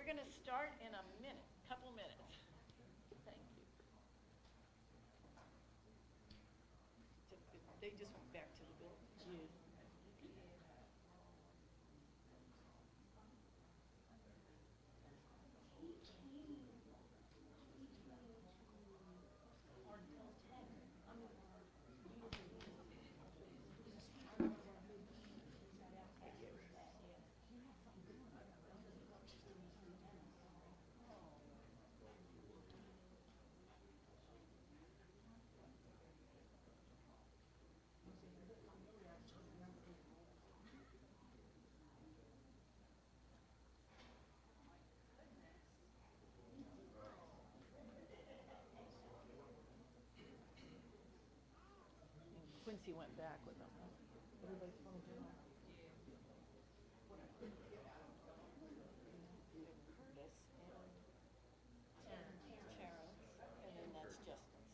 We're going to start in a minute, couple minutes. Thank you. They just went back to the building. Yeah. And Quincy went back with them. Everybody's phone down. Curtis and Terrence, and then that's Justin's.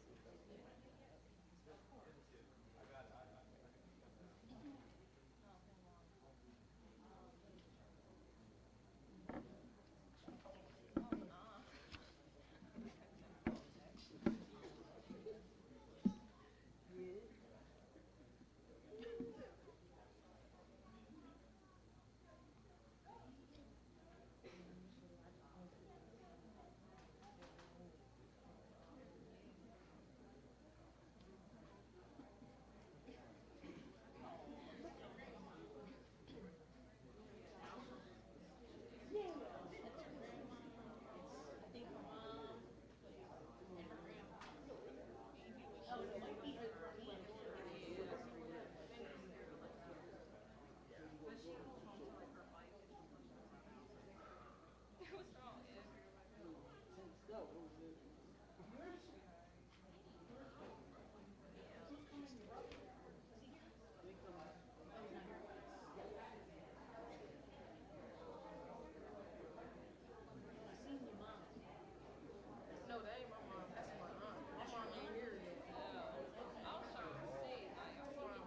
No, that ain't my mom. That's my aunt. My mom ain't here yet. I was trying to see. Like, I saw her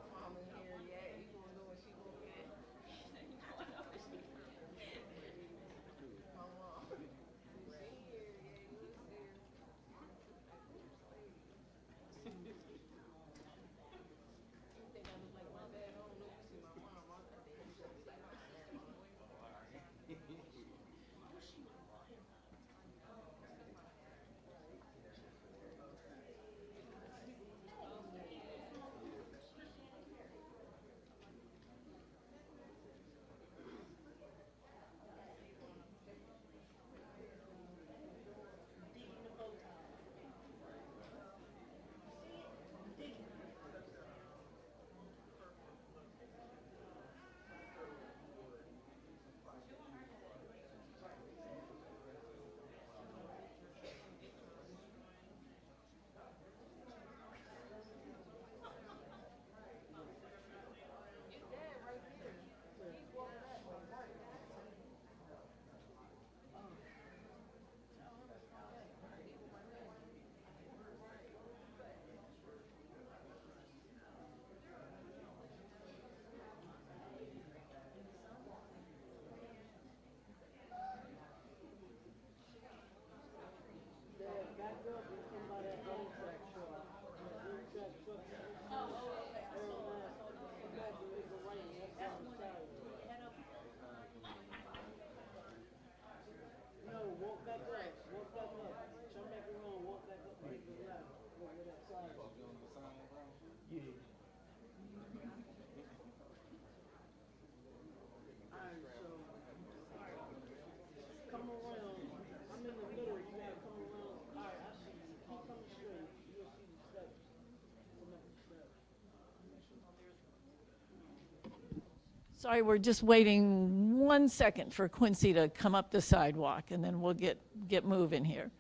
mom in here yet. You gonna know when she gonna get? My mom. She here yet. Who's here? You think I look like my dad? I don't know if you see my mom. I think you should see my dad on the way. Your dad right there. He's walking that way. Sorry, we're just waiting 1 second for Quincy to come up the sidewalk, and then we'll get moving here.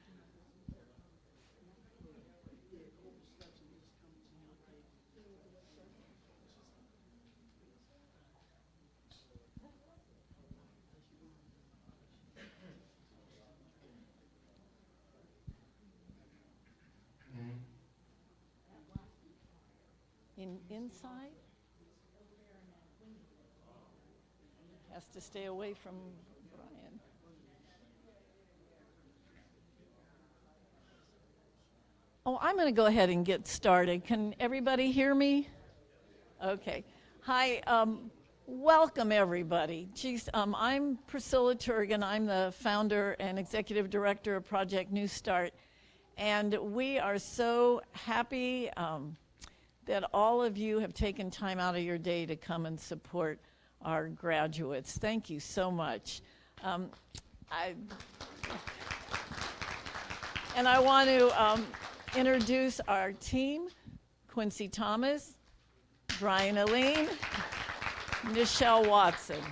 Inside? Has to stay away from Oh, I'm going to go ahead and get started. Can everybody hear me? Okay. Hi, welcome everybody. Geez, I'm Priscilla Turgan. I'm the founder and executive director of Project New Start. And we are so happy that all of you have taken time out of your day to come and support our graduates. Thank you so much. I want to introduce our team: Quincy Thomas, Brian Aline, Nichelle Watson.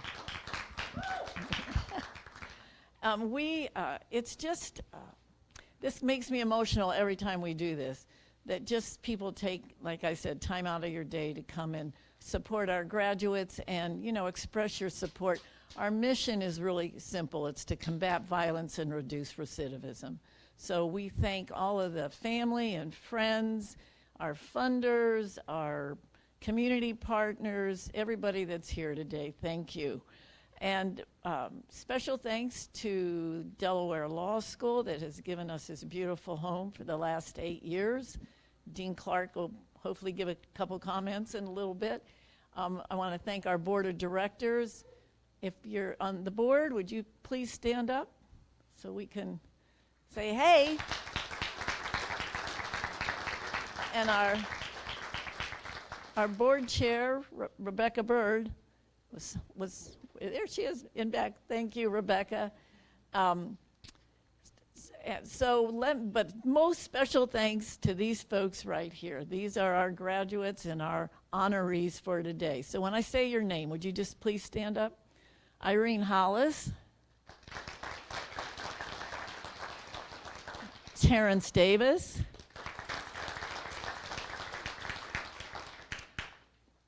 It's just, this makes me emotional every time we do this, that just people take, like I said, time out of your day to come and support our graduates and, you know, express your support. Our mission is really simple. It's to combat violence and reduce recidivism. So we thank all of the family and friends, our funders, our community partners, everybody that's here today. Thank you. And special thanks to Delaware Law School that has given us this beautiful home for the last 8 years. Dean Clark will hopefully give a couple comments in a little bit. I want to thank our board of directors. If you're on the board, would you please stand up so we can say hey? And our board chair, Rebecca Bird, was there she is in back. Thank you, Rebecca. But most special thanks to these folks right here. These are our graduates and our honorees for today. So when I say your name, would you just please stand up? Irene Hollis, Terrence Davis,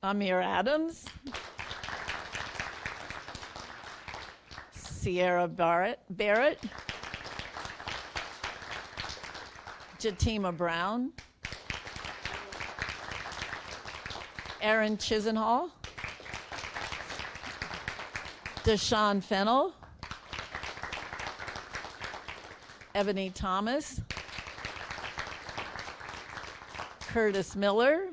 Amir Adams, Sierra Barrett, Jatima Brown, Aaron Chisenhall, Deshaun Fennell, Ebony Thomas, Curtis Miller,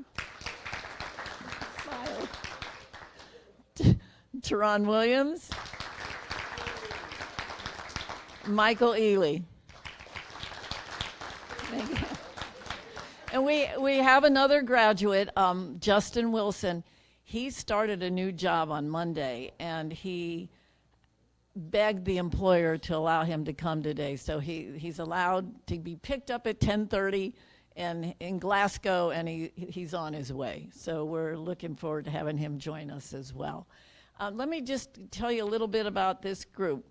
Teron Williams, Michael Ely. Thank you. And we have another graduate, Justin Wilson. He started a new job on Monday, and he begged the employer to allow him to come today. So he's allowed to be picked up at 10:30 and in Glasgow, and he's on his way. So we're looking forward to having him join us as well. Let me just tell you a little bit about this group.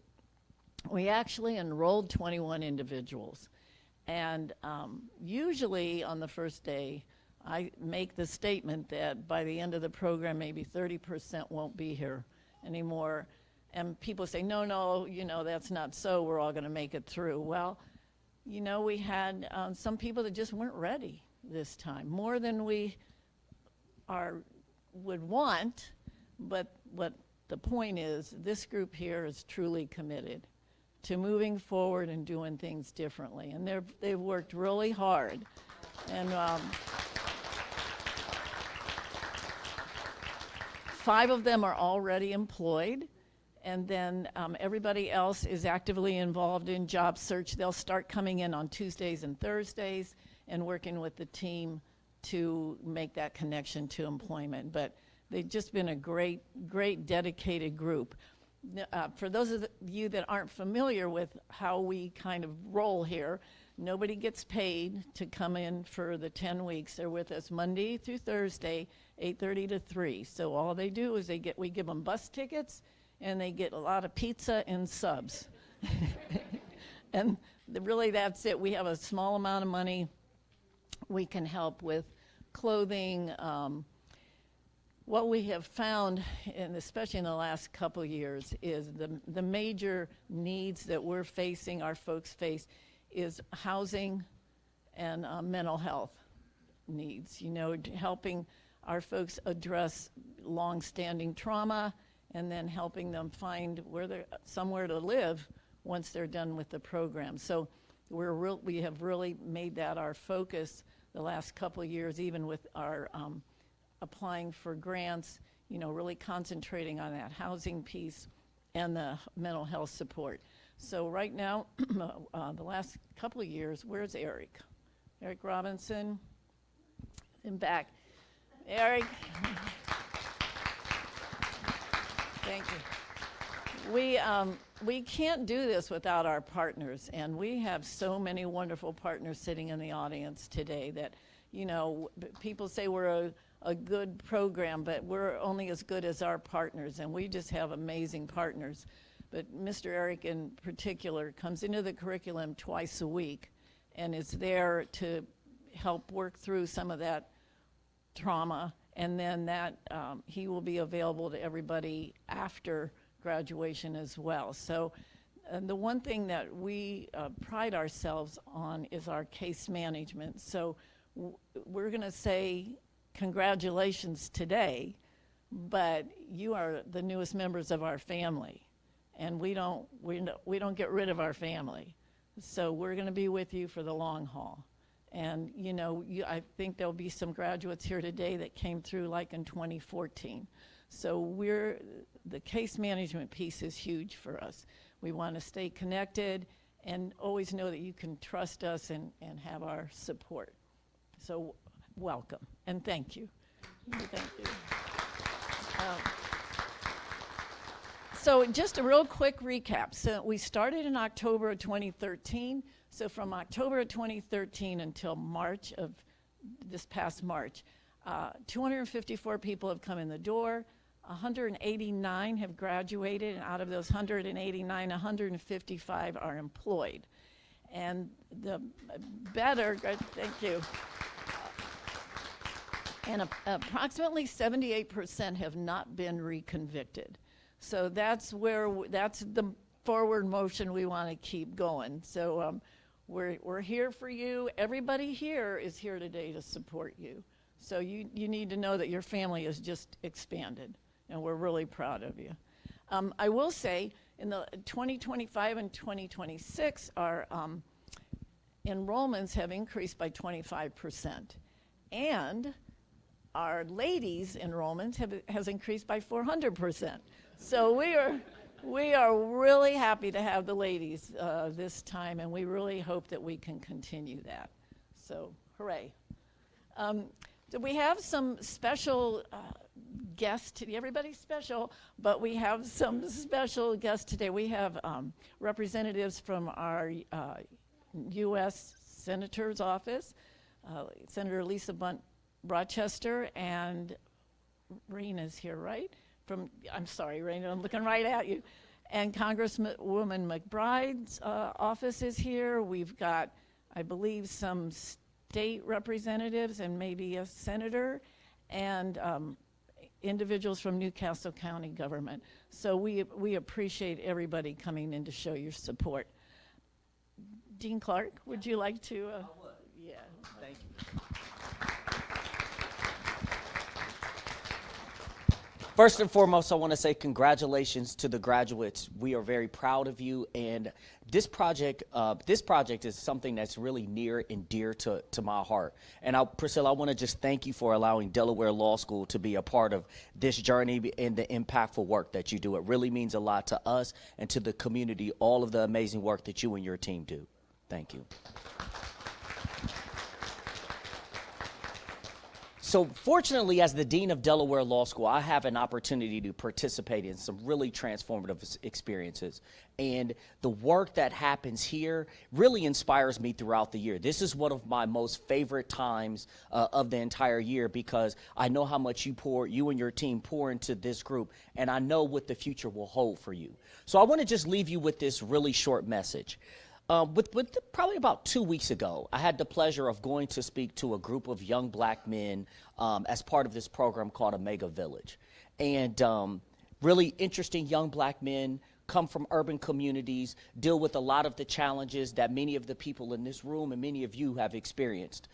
We actually enrolled 21 individuals. And usually on the first day, I make the statement that by the end of the program, maybe 30% won't be here anymore. And people say, no, you know, that's not so. We're all going to make it through. Well, you know, we had some people that just weren't ready this time, more than we would want. But what the point is, this group here is truly committed to moving forward and doing things differently. And they've worked really hard. And 5 of them are already employed. And then everybody else is actively involved in job search. They'll start coming in on Tuesdays and Thursdays and working with the team to make that connection to employment. But they've just been a great, great dedicated group. For those of you that aren't familiar with how we kind of roll here, nobody gets paid to come in for the 10 weeks. They're with us Monday through Thursday, 8:30 to 3. So all they do is we give them bus tickets, and they get a lot of pizza and subs. And really that's it. We have a small amount of money. We can help with clothing. What we have found, and especially in the last couple years, is the major needs that we're facing, our folks face, is housing and mental health needs. You know, helping our folks address long-standing trauma, and then helping them find somewhere to live once they're done with the program. So we have really made that our focus the last couple of years, even with our applying for grants, really concentrating on that housing piece and the mental health support. So right now, the last couple of years, where's Eric? Eric Robinson, in back. Eric. Thank you. We can't do this without our partners, and we have so many wonderful partners sitting in the audience today that, people say we're a good program, but we're only as good as our partners, and we just have amazing partners. But Mr. Eric in particular comes into the curriculum twice a week and is there to help work through some of that trauma, and then that he will be available to everybody after graduation as well. So the one thing that we pride ourselves on is our case management. So we're going to say congratulations today, but you are the newest members of our family, and we don't get rid of our family. So we're going to be with you for the long haul. And I think there'll be some graduates here today that came through like in 2014. So the case management piece is huge for us. We want to stay connected and always know that you can trust us and have our support. So welcome and thank you. Thank you. So just a real quick recap. So we started in October of 2013. So from October of 2013 until March of this past March, 254 people have come in the door. 189 have graduated, and out of those 189, 155 are employed. And thank you. And approximately 78% have not been reconvicted. So that's the forward motion we want to keep going. So we're here for you. Everybody here is here today to support you. So you need to know that your family has just expanded, and we're really proud of you. I will say in the 2025 and 2026, our enrollments have increased by 25%. And our ladies' enrollments has increased by 400%. So we are really happy to have the ladies this time, and we really hope that we can continue that. So hooray. So we have some special guests today. Everybody's special, but we have some special guests today. We have representatives from our U.S. Senator's office, Senator Lisa Bunt Rochester, and Rena's here, right? I'm sorry, Rena, I'm looking right at you. And Congresswoman McBride's office is here. We've got, I believe, some state representatives and maybe a senator, and individuals from Newcastle County government. So we appreciate everybody coming in to show your support. Dean Clark, would you like to? I would. Yeah. Thank you. First and foremost, I want to say congratulations to the graduates. We are very proud of you, and this project is something that's really near and dear to my heart. And Priscilla, I want to just thank you for allowing Delaware Law School to be a part of this journey and the impactful work that you do. It really means a lot to us and to the community, all of the amazing work that you and your team do. Thank you. So fortunately, as the Dean of Delaware Law School, I have an opportunity to participate in some really transformative experiences. And the work that happens here really inspires me throughout the year. This is one of my most favorite times of the entire year, because I know how much you and your team pour into this group, and I know what the future will hold for you. So I want to just leave you with this really short message. Probably about 2 weeks ago, I had the pleasure of going to speak to a group of young black men as part of this program called Omega Village. And really interesting young black men come from urban communities, deal with a lot of the challenges that many of the people in this room and many of you have experienced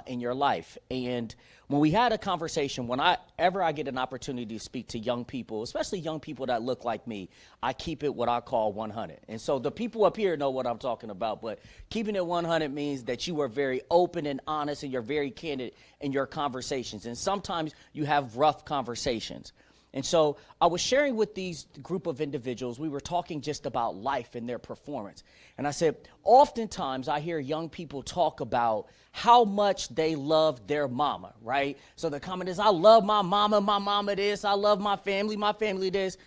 in your life. And when we had a conversation, whenever I get an opportunity to speak to young people, especially young people that look like me, I keep it what I call 100. And so the people up here know what I'm talking about, but keeping it 100 means that you are very open and honest and you're very candid in your conversations. And sometimes you have rough conversations. And so I was sharing with these group of individuals, we were talking just about life and their performance. And I said, oftentimes I hear young people talk about how much they love their mama, right? So the comment is, I love my mama this, I love my family this.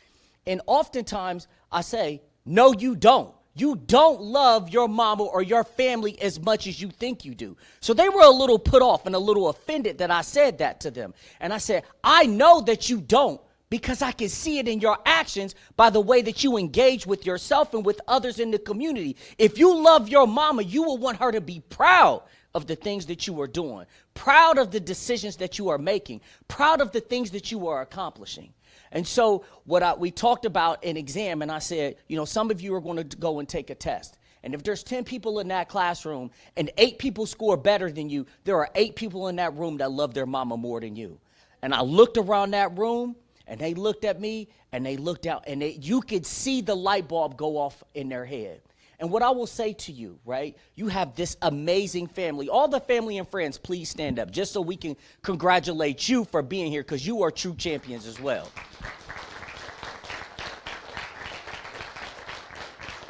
And oftentimes I say, no, you don't. You don't love your mama or your family as much as you think you do. So they were a little put off and a little offended that I said that to them. And I said, I know that you don't, because I can see it in your actions by the way that you engage with yourself and with others in the community. If you love your mama, you will want her to be proud of the things that you are doing, proud of the decisions that you are making, proud of the things that you are accomplishing. And so we talked about an exam, and I said, some of you are going to go and take a test. And if there's 10 people in that classroom and 8 people score better than you, there are 8 people in that room that love their mama more than you. And I looked around that room, and they looked at me, and they looked out, and you could see the light bulb go off in their head. And what I will say to you, right, you have this amazing family. All the family and friends, please stand up, just so we can congratulate you for being here, because you are true champions as well.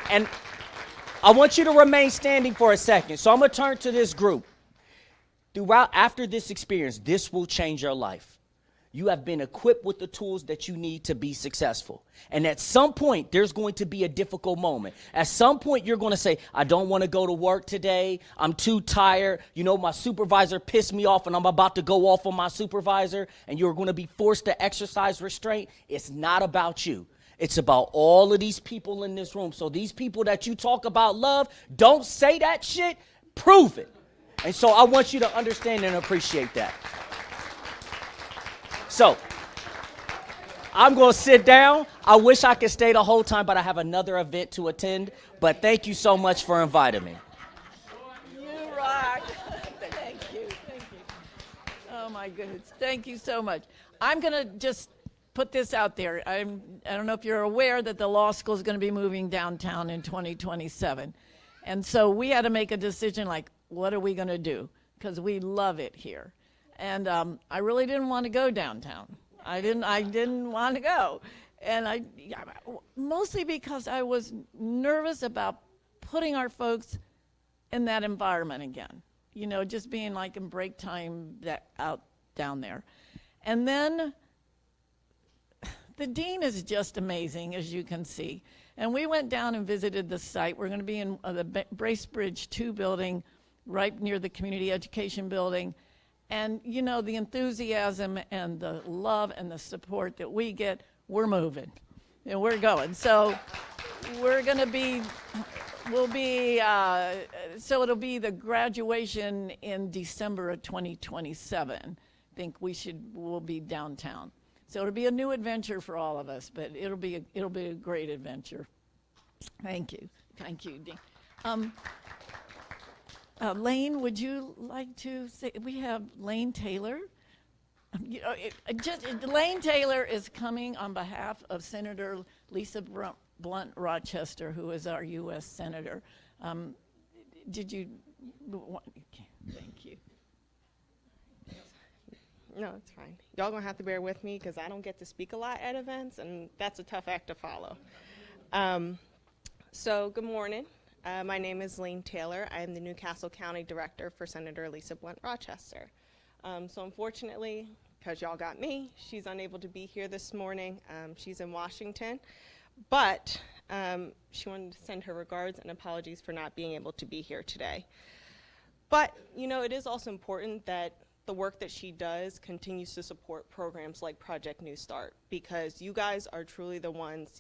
And I want you to remain standing for a second. So I'm going to turn to this group. After this experience, this will change your life. You have been equipped with the tools that you need to be successful. And at some point, there's going to be a difficult moment. At some point, you're going to say, I don't want to go to work today. I'm too tired. My supervisor pissed me off and I'm about to go off on my supervisor. And you're going to be forced to exercise restraint. It's not about you. It's about all of these people in this room. So these people that you talk about love, don't say that shit. Prove it. And so I want you to understand and appreciate that. So, I'm going to sit down. I wish I could stay the whole time, but I have another event to attend. But thank you so much for inviting me. You rock. Thank you. Oh, my goodness. Thank you so much. I'm going to just put this out there. I don't know if you're aware that the law school is going to be moving downtown in 2027. And so we had to make a decision like, what are we going to do? Because we love it here. And I really didn't want to go downtown. I didn't want to go. And mostly because I was nervous about putting our folks in that environment again. Just being like in break time out down there. And then the dean is just amazing, as you can see. And we went down and visited the site. We're going to be in the Bracebridge 2 building, right near the community education building. And, the enthusiasm and the love and the support that we get, we're moving and we're going. So we're going to be, so it'll be the graduation in December of 2027. I think we'll be downtown. So it'll be a new adventure for all of us, but it'll be a great adventure. Thank you, Dean. Lane, would you like to say, we have Lane Taylor. Lane Taylor is coming on behalf of Senator Lisa Blunt Rochester, who is our U.S. Senator. Thank you. No, it's fine. Y'all gonna have to bear with me because I don't get to speak a lot at events, and that's a tough act to follow. So good morning. My name is Lane Taylor. I am the Newcastle County Director for Senator Lisa Blunt Rochester. So unfortunately, because y'all got me, she's unable to be here this morning. She's in Washington, but she wanted to send her regards and apologies for not being able to be here today. But, it is also important that the work that she does continues to support programs like Project New Start, because you guys are truly the ones,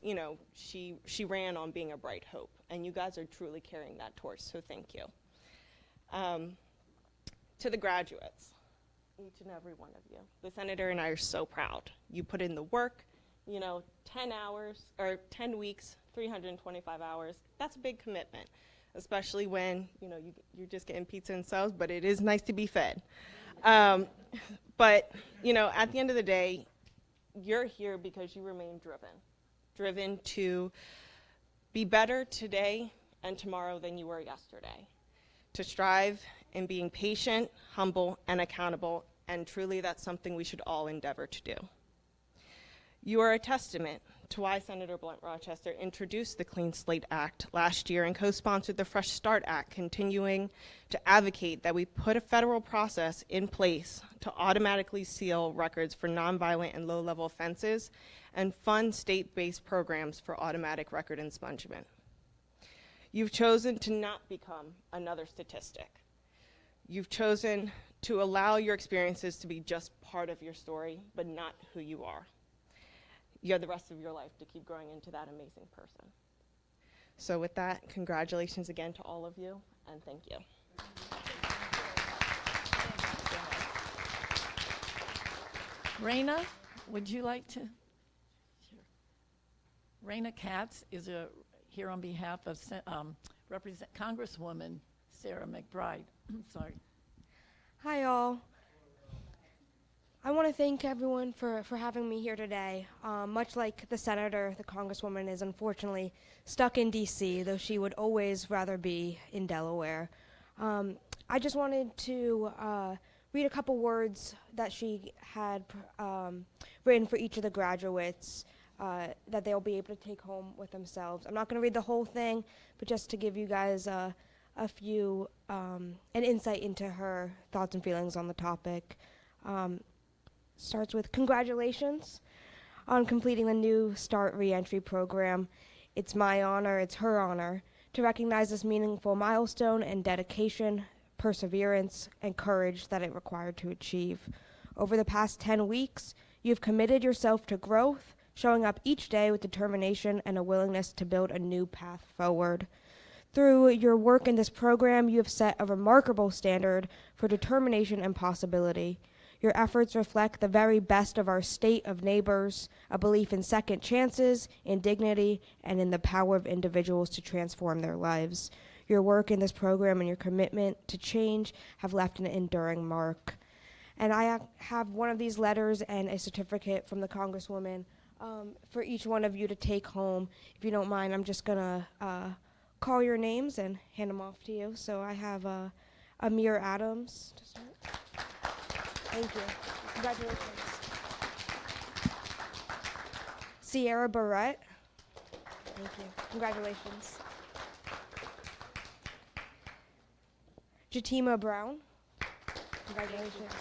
she ran on being a bright hope, and you guys are truly carrying that torch, so thank you. To the graduates, each and every one of you, the senator and I are so proud. You put in the work, 10 hours or 10 weeks, 325 hours, that's a big commitment, especially when, you're just getting pizza and subs, but it is nice to be fed. But, at the end of the day, you're here because you remain driven to be better today and tomorrow than you were yesterday, to strive in being patient, humble, and accountable, and truly that's something we should all endeavor to do. You are a testament to why Senator Blunt Rochester introduced the Clean Slate Act last year and co-sponsored the Fresh Start Act, continuing to advocate that we put a federal process in place to automatically seal records for nonviolent and low-level offenses and fund state-based programs for automatic record expungement. You've chosen to not become another statistic. You've chosen to allow your experiences to be just part of your story, but not who you are. You have the rest of your life to keep growing into that amazing person. So with that, congratulations again to all of you, and thank you. Raina, would you like to? Sure. Raina Katz is here on behalf of Congresswoman Sarah McBride. Sorry. Hi, all. I want to thank everyone for having me here today. Much like the senator, the congresswoman is unfortunately stuck in D.C., though she would always rather be in Delaware. I just wanted to read a couple words that she had written for each of the graduates that they'll be able to take home with themselves. I'm not going to read the whole thing, but just to give you guys a few, an insight into her thoughts and feelings on the topic. Starts with congratulations on completing the New Start Reentry program. It's my honor, it's her honor, to recognize this meaningful milestone and dedication, perseverance, and courage that it required to achieve. Over the past 10 weeks, you've committed yourself to growth, showing up each day with determination and a willingness to build a new path forward. Through your work in this program, you have set a remarkable standard for determination and possibility. Your efforts reflect the very best of our state of neighbors, a belief in second chances, in dignity, and in the power of individuals to transform their lives. Your work in this program and your commitment to change have left an enduring mark. And I have one of these letters and a certificate from the Congresswoman for each one of you to take home. If you don't mind, I'm just gonna call your names and hand them off to you. So I have Amir Adams to start. Thank you. Congratulations. Sierra Barrett. Thank you. Congratulations. Jatima Brown. Congratulations.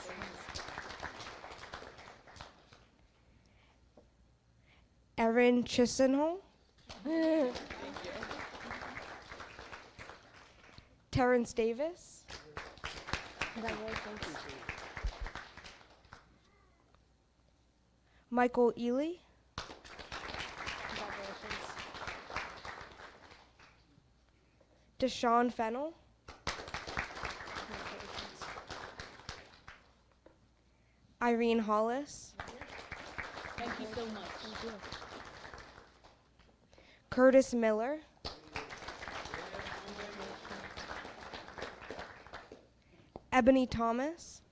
Erin Chisenhall. Terrence Davis. Congratulations. Michael Ely. Congratulations. Deshaun Fennell. Congratulations. Irene Hollis. Thank you so much. Thank you. Curtis Miller. Ebony Thomas.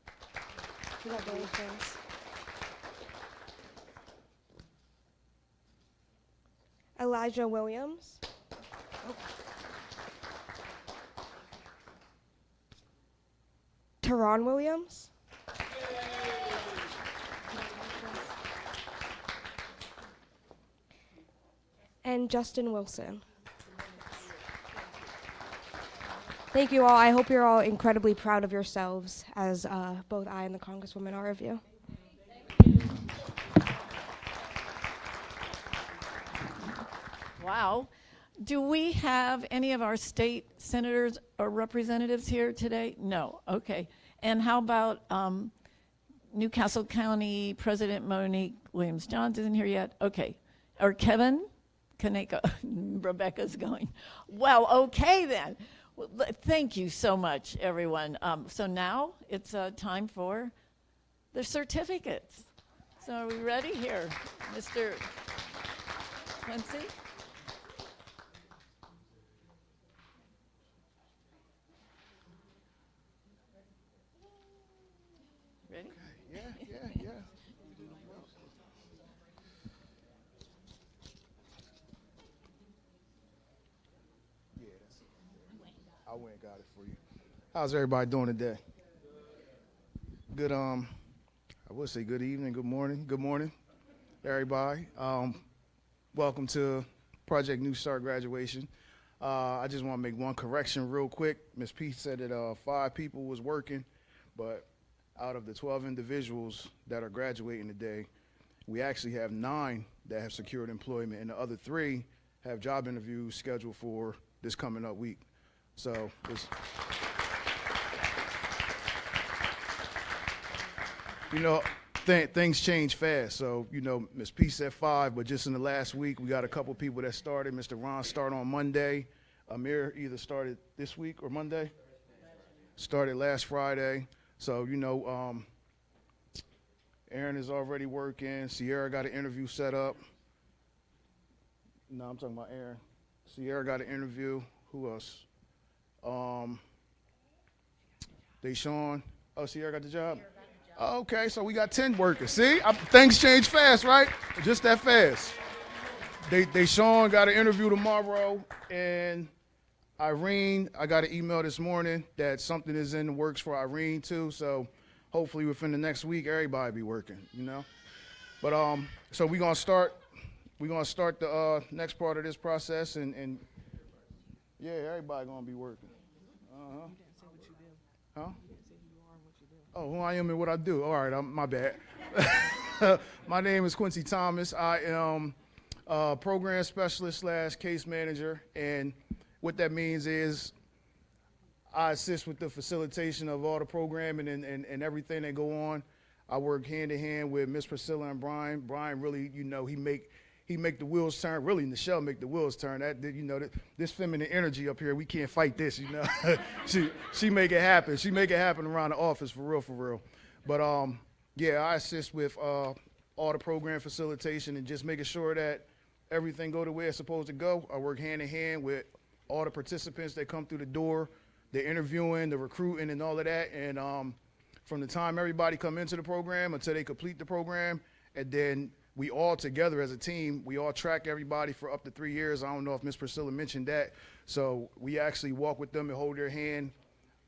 Congratulations. Elijah Williams. Teron Williams. And Justin Wilson. Thank you all. I hope you're all incredibly proud of yourselves, as both I and the Congresswoman are of you. Wow. Do we have any of our state senators or representatives here today? No. Okay. And how about Newcastle County President Monique Williams-Johns isn't here yet? Okay. Or Kevin Kaneko? Rebecca's going. Well, okay then. Well, thank you so much, everyone. So now it's time for the certificates. So are we ready here? Mr. Quincy? Ready? Yeah. I went and got it for you. How's everybody doing today? Good. I would say good evening, good morning, everybody. Welcome to Project New Start graduation. I just want to make one correction real quick. Ms. P said that 5 people was working, but out of the 12 individuals that are graduating today, we actually have 9 that have secured employment, and the other 3 have job interviews scheduled for this coming up week. So things change fast. So, Ms. P said 5, but just in the last week, we got a couple people that started. Mr. Ron started on Monday. Amir either started this week or Monday. Started last Friday. So, Aaron is already working. Sierra got an interview set up. No, I'm talking about Aaron. Sierra got an interview. Who else? Deshaun. Oh, Sierra got the job? Oh, okay, so we got 10 workers. See, things change fast, right? Just that fast. Deshaun got an interview tomorrow, and Irene, I got an email this morning that something is in the works for Irene too. So hopefully within the next week, everybody be working, But so we're gonna start the next part of this process, and yeah, everybody gonna be working. Huh? Oh, who I am and what I do. All right, my bad. My name is Quincy Thomas. I am a program specialist / case manager, and what that means is I assist with the facilitation of all the programming and everything that go on. I work hand in hand with Miss Priscilla and Brian. Brian really, he make the wheels turn. Really, Nichelle make the wheels turn. This feminine energy up here, we can't fight this, she make it happen. She make it happen around the office for real. But yeah, I assist with all the program facilitation and just making sure that everything go the way it's supposed to go. I work hand in hand with all the participants that come through the door, the interviewing, the recruiting, and all of that. And from the time everybody come into the program until they complete the program, and then we all together as a team, we all track everybody for up to 3 years. I don't know if Ms. Priscilla mentioned that. So we actually walk with them and hold their hand.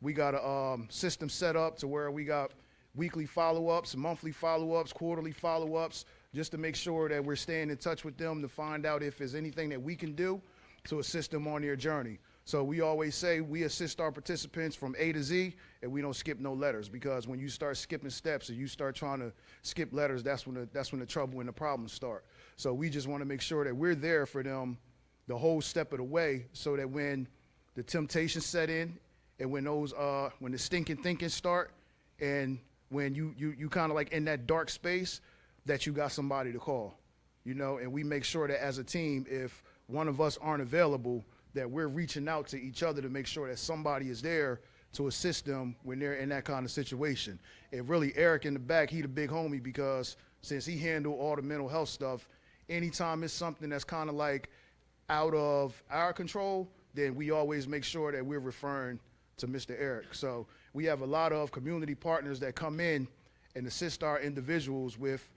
We got a system set up to where we got weekly follow-ups, monthly follow-ups, quarterly follow-ups, just to make sure that we're staying in touch with them to find out if there's anything that we can do to assist them on their journey. So we always say we assist our participants from A to Z, and we don't skip no letters, because when you start skipping steps and you start trying to skip letters, that's when the trouble and the problems start. So we just want to make sure that we're there for them the whole step of the way, so that when the temptations set in, and when the stinking thinking start, and when you kind of like in that dark space, that you got somebody to call, and we make sure that as a team, if one of us aren't available, that we're reaching out to each other to make sure that somebody is there to assist them when they're in that kind of situation. And really, Eric in the back, he the big homie, because since he handled all the mental health stuff, anytime it's something that's kind of like out of our control, then we always make sure that we're referring to Mr. Eric. So we have a lot of community partners that come in and assist our individuals with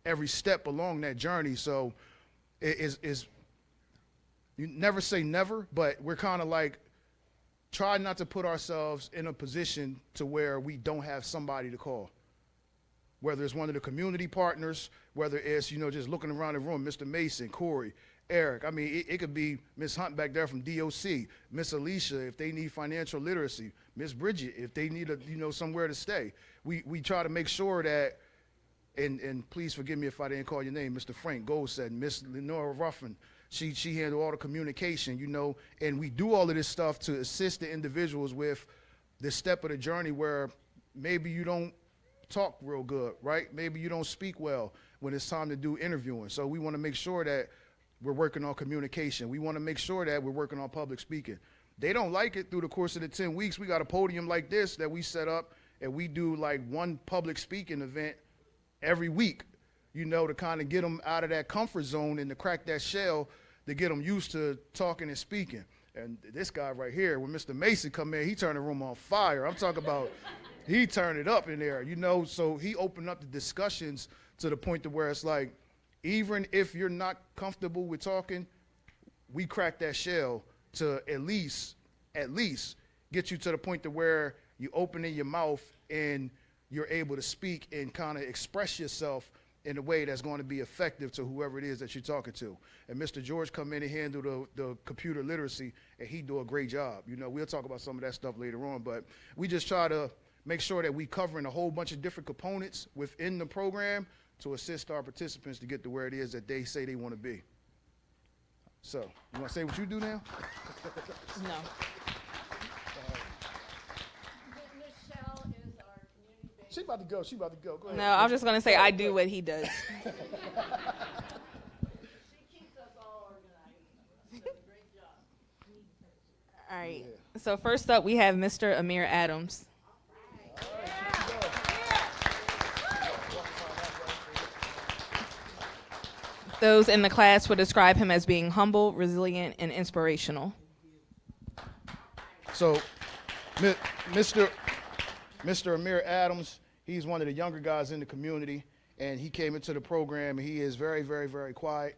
every step along that journey. So it is you never say never, but we're kind of like try not to put ourselves in a position to where we don't have somebody to call. Whether it's one of the community partners, whether it's, just looking around the room, Mr. Mason, Corey, Eric. I mean, it could be Miss Hunt back there from DOC, Miss Alicia if they need financial literacy, Miss Bridget if they need somewhere to stay. We try to make sure that, and please forgive me if I didn't call your name, Mr. Frank Goldstead, Miss Lenora Ruffin. She handled all the communication, and we do all of this stuff to assist the individuals with this step of the journey where maybe you don't talk real good, right? Maybe you don't speak well when it's time to do interviewing. So we want to make sure that we're working on communication. We want to make sure that we're working on public speaking. They don't like it through the course of the 10 weeks. We got a podium like this that we set up, and we do like one public speaking event every week. you know, to kind of get them out of that comfort zone and to crack that shell to get them used to talking and speaking. And this guy right here, when Mr. Mason come in, he turned the room on fire. I'm talking about he turned it up in there, you know, so he opened up the discussions to the point to where it's like, even if you're not comfortable with talking, we crack that shell to at least get you to the point to where you open in your mouth and you're able to speak and kind of express yourself in a way that's going to be effective to whoever it is that you're talking to. And Mr. George come in and handle the computer literacy, and he do a great job. You know, we'll talk about some of that stuff later on, but we just try to make sure that we covering a whole bunch of different components within the program to assist our participants to get to where it is that they say they want to be. So, you want to say what you do now? No. Michelle is our community-based. She about to go. Go ahead. No, I'm just gonna say I do what he does. She keeps us all organized. She does a great job. All right. So first up, we have Mr. Amir Adams. Those in the class would describe him as being humble, resilient, and inspirational. So, Mr. Amir Adams, he's one of the younger guys in the community, and he came into the program, and he is very, very, very quiet.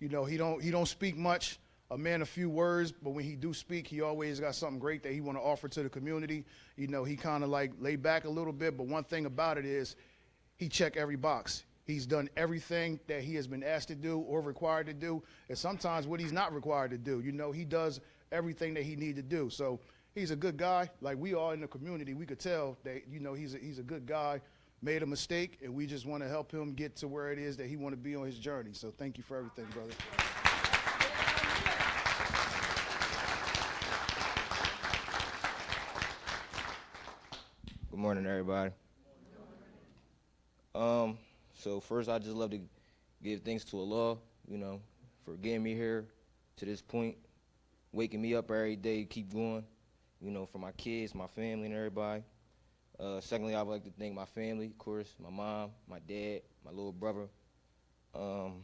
You know, he don't speak much, a man of few words, but when he do speak, he always got something great that he want to offer to the community. You know, he kind of like lay back a little bit, but one thing about it is he check every box. He's done everything that he has been asked to do or required to do, and sometimes what he's not required to do. You know, he does everything that he need to do. So he's a good guy. Like we all in the community, we could tell that, you know, he's a good guy, made a mistake, and we just want to help him get to where it is that he want to be on his journey. So thank you for everything, brother. Good morning, everybody. So first, I just love to give thanks to Allah, you know, for getting me here to this point, waking me up every day, keep going, you know, for my kids, my family, and everybody. Secondly, I would like to thank my family, of course, my mom, my dad, my little brother. And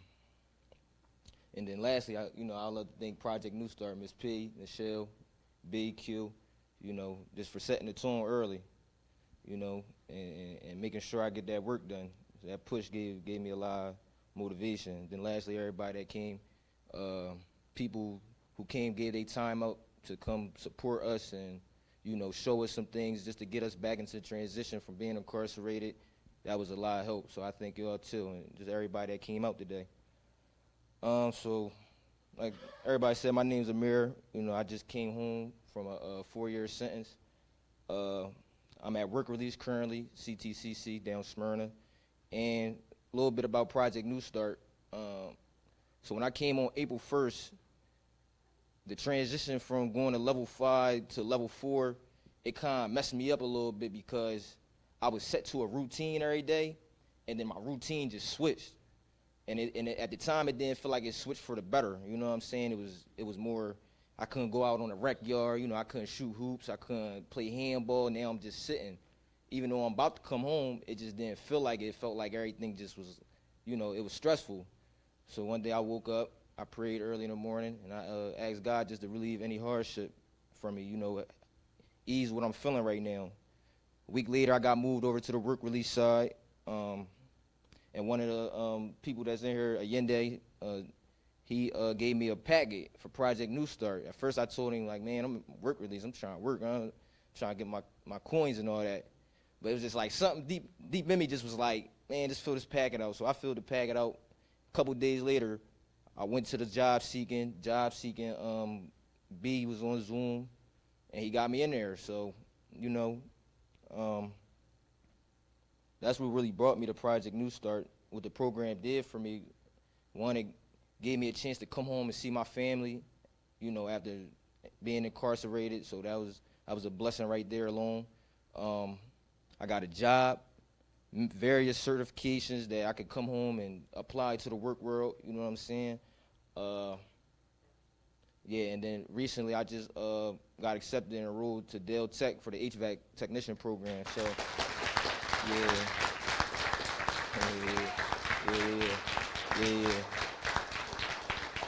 then lastly, I'd love to thank Project New Start, Ms. P, Michelle, BQ, you know, just for setting the tone early, you know, and making sure I get that work done. So that push gave me a lot of motivation. Then lastly, everybody that came, people who came, gave their time out to come support us and, you know, show us some things just to get us back into transition from being incarcerated. That was a lot of help. So I thank you all too, and just everybody that came out today. So like everybody said, my name's Amir. You know, I just came home from a 4-year sentence. I'm at work release currently, CTCC down Smyrna. And a little bit about Project New Start. So when I came on April 1st, the transition from going to level 5 to level 4, it kind of messed me up a little bit because I was set to a routine every day, and then my routine just switched. And at the time, it didn't feel like it switched for the better. You know what I'm saying? It was more, I couldn't go out on the rec yard. You know, I couldn't shoot hoops. I couldn't play handball. Now I'm just sitting. Even though I'm about to come home, it just didn't feel like it. It felt like everything just was, you know, it was stressful. So one day I woke up, I prayed early in the morning, and I asked God just to relieve any hardship from me, you know, ease what I'm feeling right now. A week later, I got moved over to the work release side. And one of the people that's in here, Allende, he gave me a packet for Project New Start. At first I told him, like, man, I'm work release, I'm trying to work, I'm trying to get my coins and all that. But it was just like something deep in me just was like, man, just fill this packet out. So I filled the packet out. A couple days later, I went to the job seeking. B was on Zoom, and he got me in there. So, you know, that's what really brought me to Project New Start. What the program did for me, one, it gave me a chance to come home and see my family, you know, after being incarcerated. So that was a blessing right there alone. I got a job, various certifications that I could come home and apply to the work world, you know what I'm saying? Yeah, and then recently I just got accepted and enrolled to Dell Tech for the HVAC technician program. So, yeah.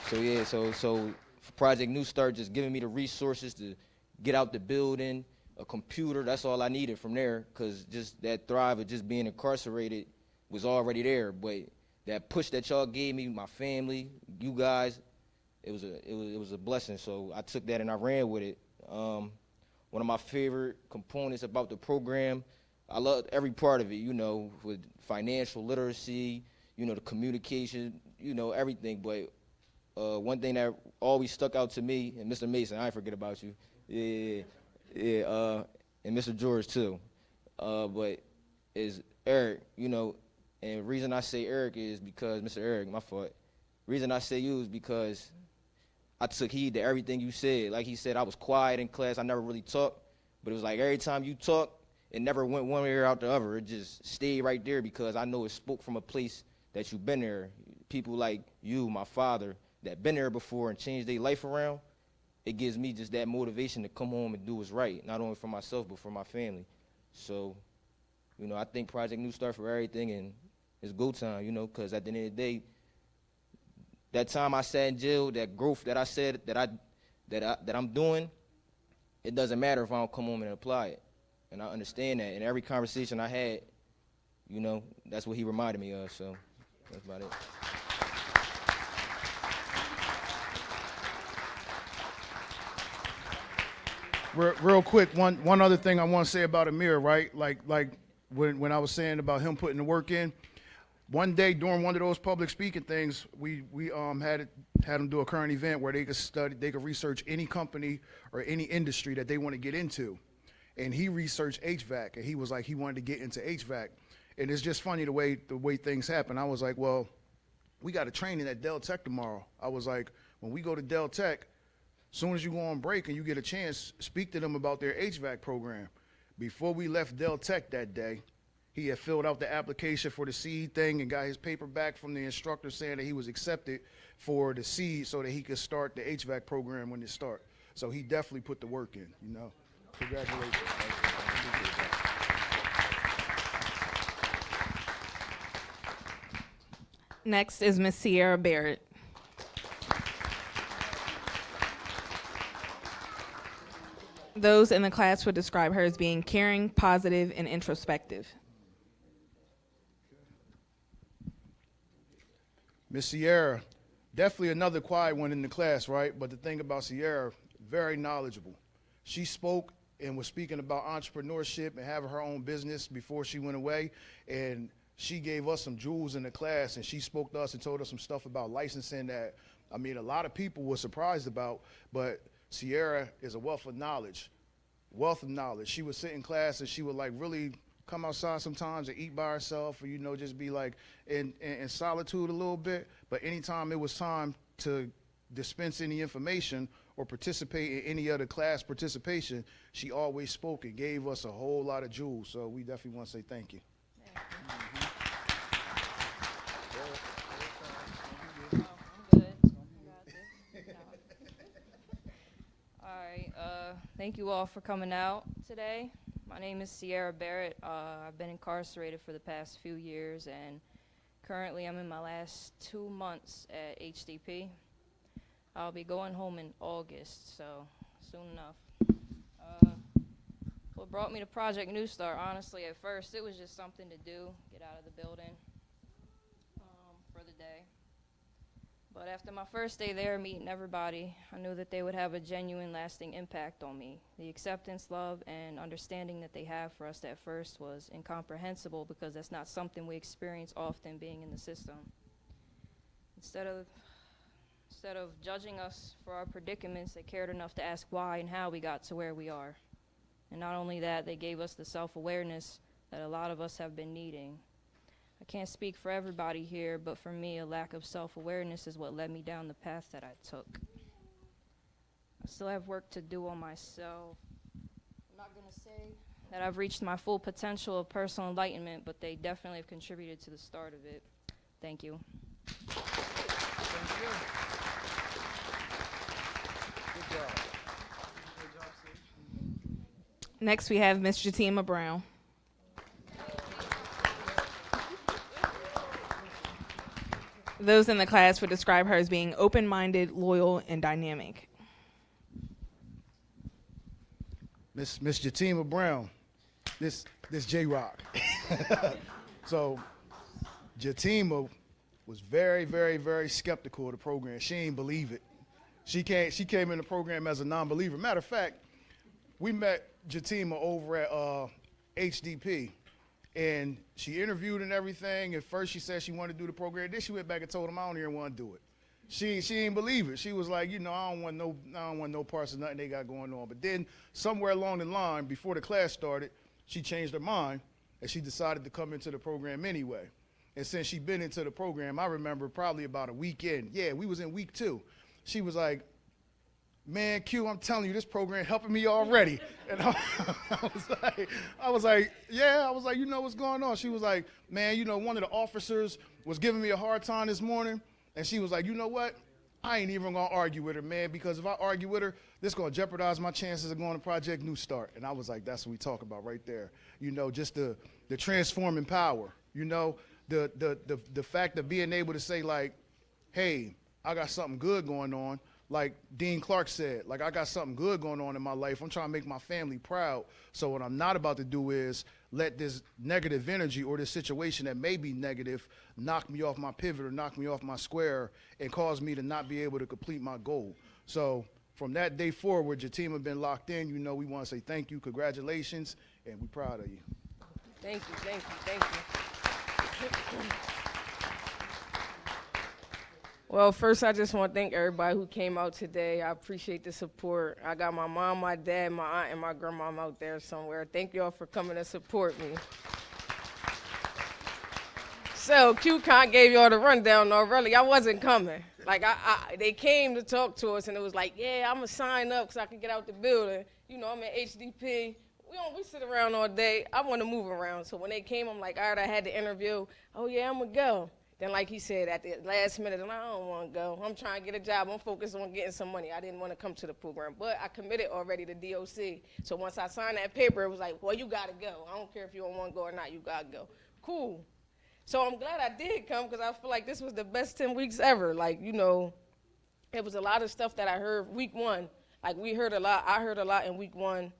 So yeah, so for Project New Start, just giving me the resources to get out the building, a computer, that's all I needed from there, because just that thrive of just being incarcerated was already there. But that push that y'all gave me, my family, you guys, it was a blessing. So I took that and I ran with it. One of my favorite components about the program, I love every part of it, you know, with financial literacy, you know, the communication, you know, everything. But one thing that always stuck out to me, and Mr. Mason, I ain't forget about you. Yeah, and Mr. George too. But is Eric, you know, and the reason I say Eric is because, Mr. Eric, my fault. Reason I say you is because I took heed to everything you said. Like he said, I was quiet in class, I never really talked, but it was like every time you talk, it never went one ear out the other. It just stayed right there because I know it spoke from a place that you've been there. People like you, my father, that been there before and changed their life around, it gives me just that motivation to come home and do what's right, not only for myself, but for my family. So, you know, I think Project New Start for everything, and it's go time, you know, because at the end of the day, that time I sat in jail, that growth that I said that I'm doing, it doesn't matter if I don't come home and apply it. And I understand that. And every conversation I had, you know, that's what he reminded me of. So that's about it. Real quick, one other thing I want to say about Amir, right? Like when I was saying about him putting the work in, one day during one of those public speaking things, we had him do a current event where they could research any company or any industry that they want to get into, and he researched HVAC, and he was like he wanted to get into HVAC, and it's just funny the way things happen. I was like, well, we got a training at Del Tech tomorrow. I was like, when we go to Del Tech, as soon as you go on break and you get a chance, speak to them about their HVAC program. Before we left Del Tech that day, he had filled out the application for the seed thing and got his paper back from the instructor saying that he was accepted for the seed so that he could start the HVAC program when it starts. So he definitely put the work in, you know. Congratulations. Next is Miss Sierra Barrett. Those in the class would describe her as being caring, positive, and introspective. Miss Sierra, definitely another quiet one in the class, right? But the thing about Sierra, very knowledgeable. She spoke and was speaking about entrepreneurship and having her own business before she went away, and she gave us some jewels in the class, and she spoke to us and told us some stuff about licensing that, I mean, a lot of people were surprised about, but Sierra is a wealth of knowledge. She would sit in class and she would like really come outside sometimes and eat by herself, or, you know, just be like in solitude a little bit. But anytime it was time to dispense any information or participate in any other class participation, she always spoke and gave us a whole lot of jewels. So we definitely want to say thank you. Thank you all for coming out today. My name is Sierra Barrett. I've been incarcerated for the past few years, and currently I'm in my last 2 months at HDP. I'll be going home in August, so soon enough. What brought me to Project New Start, honestly, at first, it was just something to do, get out of the building for the day. But after my first day there, meeting everybody, I knew that they would have a genuine, lasting impact on me. The acceptance, love, and understanding that they have for us at first was incomprehensible, because that's not something we experience often being in the system. Instead of judging us for our predicaments, they cared enough to ask why and how we got to where we are. And not only that, they gave us the self-awareness that a lot of us have been needing. I can't speak for everybody here, but for me, a lack of self-awareness is what led me down the path that I took. I still have work to do on myself. I'm not going to say that I've reached my full potential of personal enlightenment, but they definitely have contributed to the start of it. Thank you. Thank you. Good job. Next, we have Ms. Jatima Brown. Those in the class would describe her as being open-minded, loyal, and dynamic. Miss Jatima Brown, this J-Rock. So Jatima was very, very, very skeptical of the program. She ain't believe it. She came in the program as a non-believer. Matter of fact, we met Jatima over at HDP, and she interviewed and everything. At first, she said she wanted to do the program. Then she went back and told him, "I don't even want to do it." She didn't believe it. She was like, I don't want no parts of nothing they got going on. But then somewhere along the line, before the class started, she changed her mind and she decided to come into the program anyway. And since she'd been into the program, I remember probably about a week in. Yeah, we was in week 2. She was like, "Man, Q, I'm telling you, this program helping me already." And I was like, yeah. I was like, "You know what's going on?" She was like, "Man, one of the officers was giving me a hard time this morning." And she was like, "You know what? I ain't even gonna argue with her, man, because if I argue with her, this gonna jeopardize my chances of going to Project New Start." And I was like, that's what we talk about right there. Just the transforming power, the fact of being able to say, like, "Hey, I got something good going on." Like Dean Clark said, like, I got something good going on in my life. I'm trying to make my family proud. So what I'm not about to do is let this negative energy or this situation that may be negative knock me off my pivot or knock me off my square and cause me to not be able to complete my goal. So from that day forward, your team have been locked in. We want to say thank you, congratulations, and we're proud of you. Thank you, thank you, thank you. Well, first, I just want to thank everybody who came out today. I appreciate the support. I got my mom, my dad, my aunt, and my grandmom out there somewhere. Thank y'all for coming to support me. So, QCon gave y'all the rundown already. I wasn't coming. Like, they came to talk to us, and it was like, yeah, I'm going to sign up because I can get out the building. I'm at HDP. We sit around all day. I want to move around. So when they came, I'm like, all right, I had the interview. Oh, yeah, I'm going to go. Then, like he said, at the last minute, I don't want to go. I'm trying to get a job. I'm focused on getting some money. I didn't want to come to the program. But I committed already to DOC. So once I signed that paper, it was like, well, you got to go. I don't care if you don't want to go or not. You got to go. Cool. So I'm glad I did come because I feel like this was the best 10 weeks ever. Like, it was a lot of stuff that I heard week 1. Like, we heard a lot. I heard a lot in week 1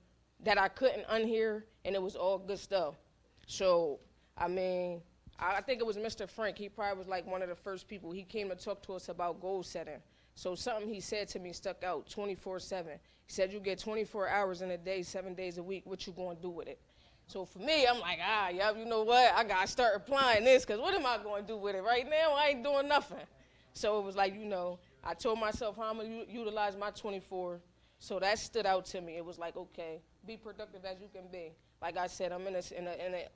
that I couldn't unhear, and it was all good stuff. So, I think it was Mr. Frank. He probably was like one of the first people. He came to talk to us about goal setting. So something he said to me stuck out 24/7. He said, you get 24 hours in a day, 7 days a week. What you going to do with it? So for me, I'm like, you know what? I got to start applying this because what am I going to do with it? Right now, I ain't doing nothing. So it was like, I told myself how I'm going to utilize my 24. So that stood out to me. It was like, okay, be productive as you can be. Like I said, I'm in an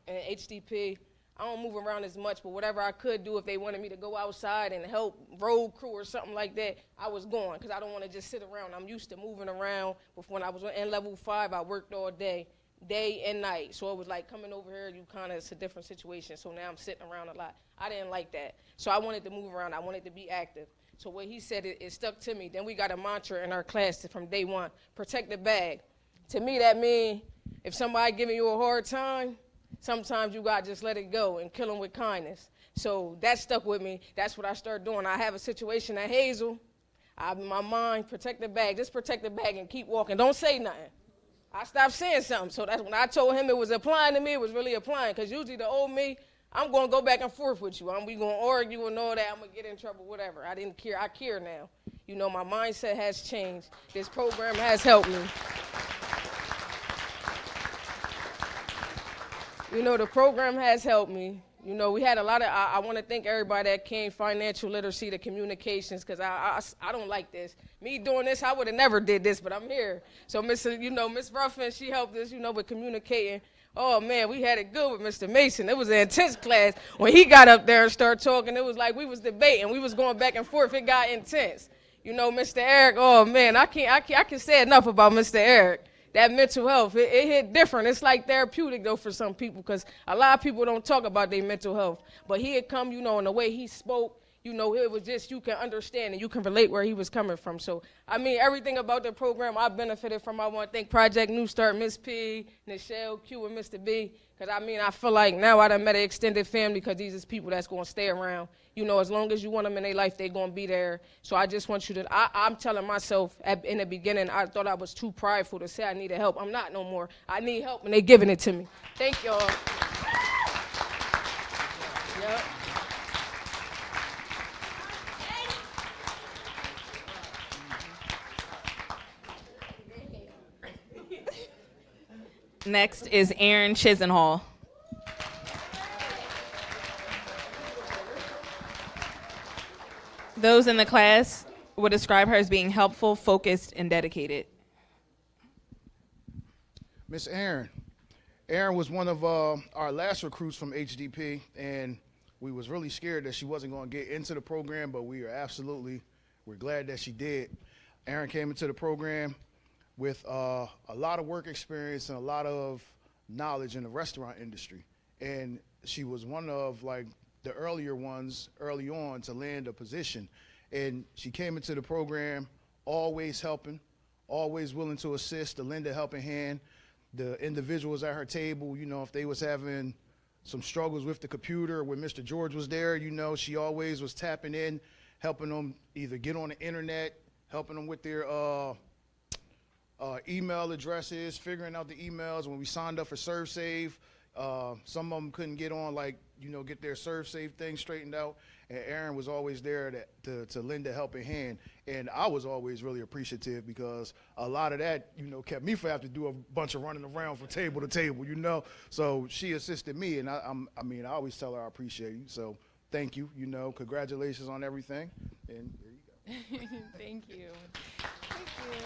HDP. I don't move around as much, but whatever I could do if they wanted me to go outside and help road crew or something like that, I was going because I don't want to just sit around. I'm used to moving around. But when I was in level 5, I worked all day and night. So it was like coming over here, it's a different situation. So now I'm sitting around a lot. I didn't like that. So I wanted to move around. I wanted to be active. So what he said, it stuck to me. Then we got a mantra in our class from day 1, protect the bag. To me, that means if somebody giving you a hard time, sometimes you got to just let it go and kill them with kindness. So that stuck with me. That's what I started doing. I have a situation at Hazel. My mind, protect the bag. Just protect the bag and keep walking. Don't say nothing. I stopped saying something. So that's when I told him it was applying to me, it was really applying. Because usually the old me, I'm going to go back and forth with you. We going to argue and all that. I'm going to get in trouble, whatever. I didn't care. I care now. My mindset has changed. This program has helped me. The program has helped me. We had a lot of, I want to thank everybody that came, financial literacy, the communications, because I don't like this. Me doing this, I would have never did this, but I'm here. So, Miss Ruffin, she helped us, with communicating. Oh, man, we had it good with Mr. Mason. It was an intense class. When he got up there and started talking, it was like we was debating. We was going back and forth. It got intense. Mr. Eric, oh, man, I can say enough about Mr. Eric. That mental health, it hit different. It's like therapeutic, though, for some people, because a lot of people don't talk about their mental health. But he had come, and the way he spoke, you know, it was just, you can understand and you can relate where he was coming from. So, I mean, everything about the program I benefited from. I want to thank Project New Start, Miss P, Nichelle, Q, and Mr. B. Because, I mean, I feel like now I done met an extended family because these is people that's going to stay around. You know, as long as you want them in their life, they're going to be there. So I just want you to, I'm telling myself in the beginning, I thought I was too prideful to say I needed help. I'm not no more. I need help, and they're giving it to me. Thank y'all. Yep. Next is Erin Chisenhall. Those in the class would describe her as being helpful, focused, and dedicated. Miss Erin. Erin was one of our last recruits from HDP, and we was really scared that she wasn't going to get into the program, but we're glad that she did. Erin came into the program with a lot of work experience and a lot of knowledge in the restaurant industry. And she was one of like the earlier ones early on to land a position. And she came into the program always helping, always willing to assist, to lend a helping hand. The individuals at her table, you know, if they was having some struggles with the computer, when Mr. George was there, you know, she always was tapping in, helping them either get on the internet, helping them with their email addresses, figuring out the emails. When we signed up for ServSave, some of them couldn't get on, like, you know, get their ServSave thing straightened out. And Erin was always there to lend a helping hand. And I was always really appreciative because a lot of that, you know, kept me from having to do a bunch of running around from table to table, you know. So she assisted me, and I always tell her I appreciate you. So thank you, you know, congratulations on everything. And there you go. Thank you. Thank you.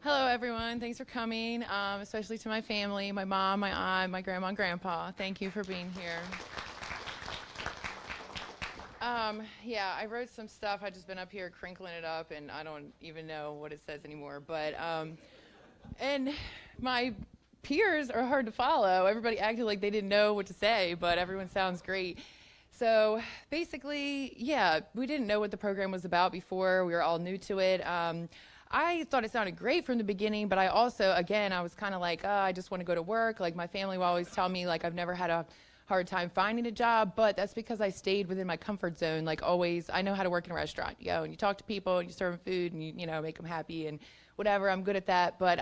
Hello, everyone. Thanks for coming, especially to my family, my mom, my aunt, my grandma, and grandpa. Thank you for being here. Yeah, I wrote some stuff. I've just been up here crinkling it up, and I don't even know what it says anymore. But, and my peers are hard to follow. Everybody acted like they didn't know what to say, but everyone sounds great. So basically, yeah, we didn't know what the program was about before. We were all new to it. I thought it sounded great from the beginning, but I also, again, I was kind of like, I just want to go to work. Like, my family will always tell me, like, I've never had a hard time finding a job, but that's because I stayed within my comfort zone. Like, always, I know how to work in a restaurant. You go and you talk to people and you serve them food and you know, make them happy and whatever. I'm good at that. But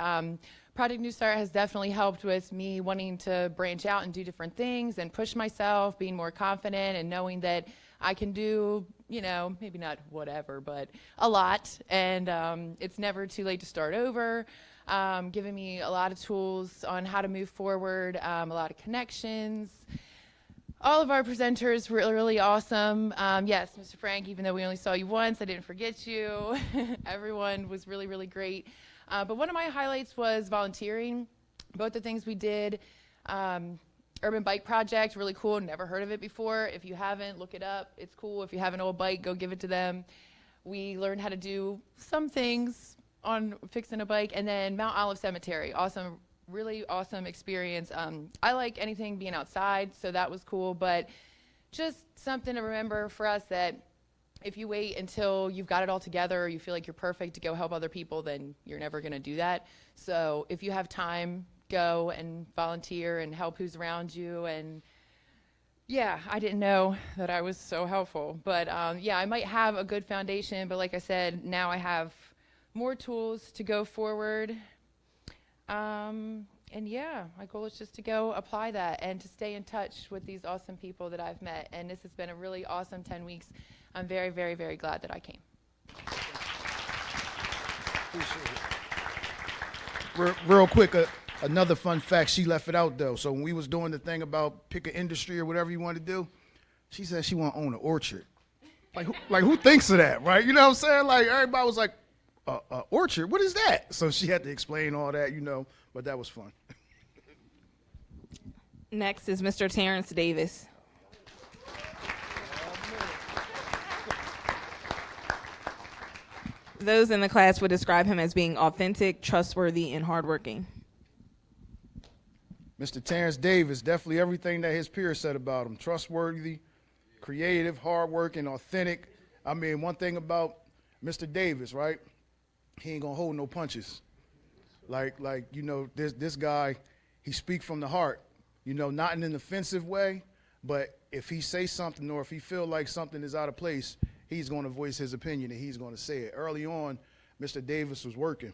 Project New Start has definitely helped with me wanting to branch out and do different things and push myself, being more confident and knowing that I can do, you know, maybe not whatever, but a lot. And it's never too late to start over. Giving me a lot of tools on how to move forward, a lot of connections. All of our presenters were really awesome. Yes, Mr. Frank, even though we only saw you once, I didn't forget you. Everyone was really, really great. But one of my highlights was volunteering. Both the things we did. Urban Bike Project, really cool. Never heard of it before. If you haven't, look it up. It's cool. If you have an old bike, go give it to them. We learned how to do some things on fixing a bike. And then Mount Olive Cemetery, awesome, really awesome experience. I like anything being outside, so that was cool. But just something to remember for us that if you wait until you've got it all together or you feel like you're perfect to go help other people, then you're never going to do that. So if you have time, go and volunteer and help who's around you. And yeah, I didn't know that I was so helpful, but yeah, I might have a good foundation, but like I said, now I have more tools to go forward. And yeah, my goal is just to go apply that and to stay in touch with these awesome people that I've met. And this has been a really awesome 10 weeks. I'm very, very, very glad that I came. Real quick, another fun fact, she left it out though. So when we was doing the thing about pick an industry or whatever you want to do, she said she want to own an orchard. Like who thinks of that, right? You know what I'm saying? Like everybody was like, orchard, what is that? So she had to explain all that, you know, but that was fun. Next is Mr. Terrence Davis. Those in the class would describe him as being authentic, trustworthy, and hardworking. Mr. Terrence Davis, definitely everything that his peers said about him. Trustworthy, creative, hardworking, authentic. I mean, one thing about Mr. Davis, right? He ain't gonna hold no punches. Like you know, this guy, he speak from the heart. You know, not in an offensive way, but if he say something or if he feel like something is out of place, he's gonna voice his opinion and he's gonna say it. Early on, Mr. Davis was working.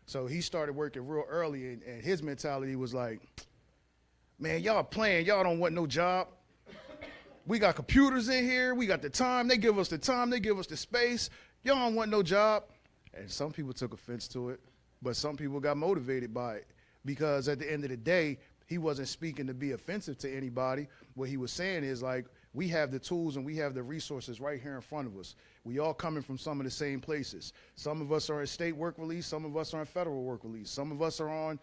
So he started working real early, and his mentality was like, man, y'all playing, y'all don't want no job. We got computers in here, we got the time, they give us the time, they give us the space. Y'all don't want no job. And some people took offense to it, but some people got motivated by it because at the end of the day, he wasn't speaking to be offensive to anybody. What he was saying is like, we have the tools and we have the resources right here in front of us. We all coming from some of the same places. Some of us are in state work release, some of us are in federal work release. Some of us are on,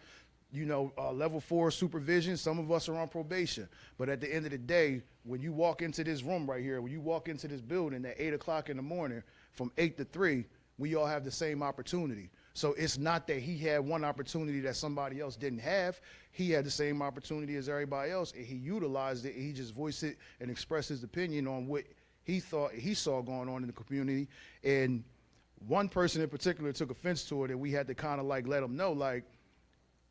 you know, level 4 supervision, some of us are on probation. But at the end of the day, when you walk into this room right here, when you walk into this building at 8 o'clock in the morning, from 8 to 3, we all have the same opportunity. So it's not that he had one opportunity that somebody else didn't have. He had the same opportunity as everybody else, and he utilized it, and he just voiced it and expressed his opinion on what he thought he saw going on in the community. And one person in particular took offense to it, and we had to kind of like let him know, like,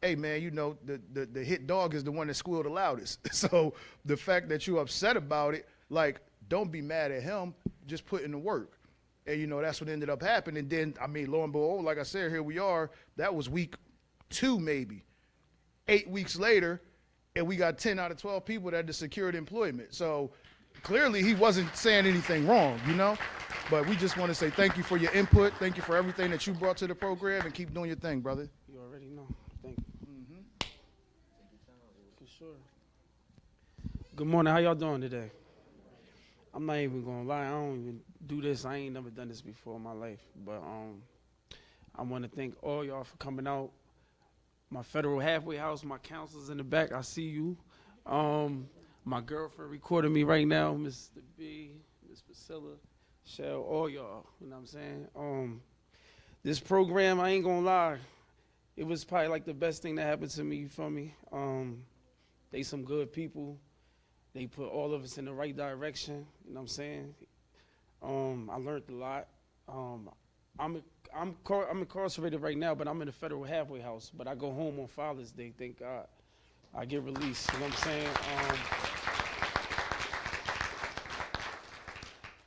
hey man, you know, the hit dog is the one that squealed the loudest. So the fact that you're upset about it, like, don't be mad at him, just put in the work. And, you know, that's what ended up happening. And then, I mean, lo and behold, like I said, here we are. That was week 2, maybe. 8 weeks later, and we got 10 out of 12 people that had secured employment. So clearly he wasn't saying anything wrong, you know? But we just want to say thank you for your input. Thank you for everything that you brought to the program, and keep doing your thing, brother. You already know. Thank you. For sure. Good morning. How y'all doing today? I'm not even gonna lie, I don't even do this. I ain't never done this before in my life. But I want to thank all y'all for coming out. My federal halfway house, my counselors in the back, I see you. My girlfriend recording me right now, Mr. B, Miss Priscilla, Shell, all y'all, you know what I'm saying? This program, I ain't gonna lie, it was probably like the best thing that happened to me, you feel me? They some good people. They put all of us in the right direction, you know what I'm saying? I learned a lot. I'm incarcerated right now, but I'm in the federal halfway house. But I go home on Father's Day, thank God. I get released, you know what I'm saying?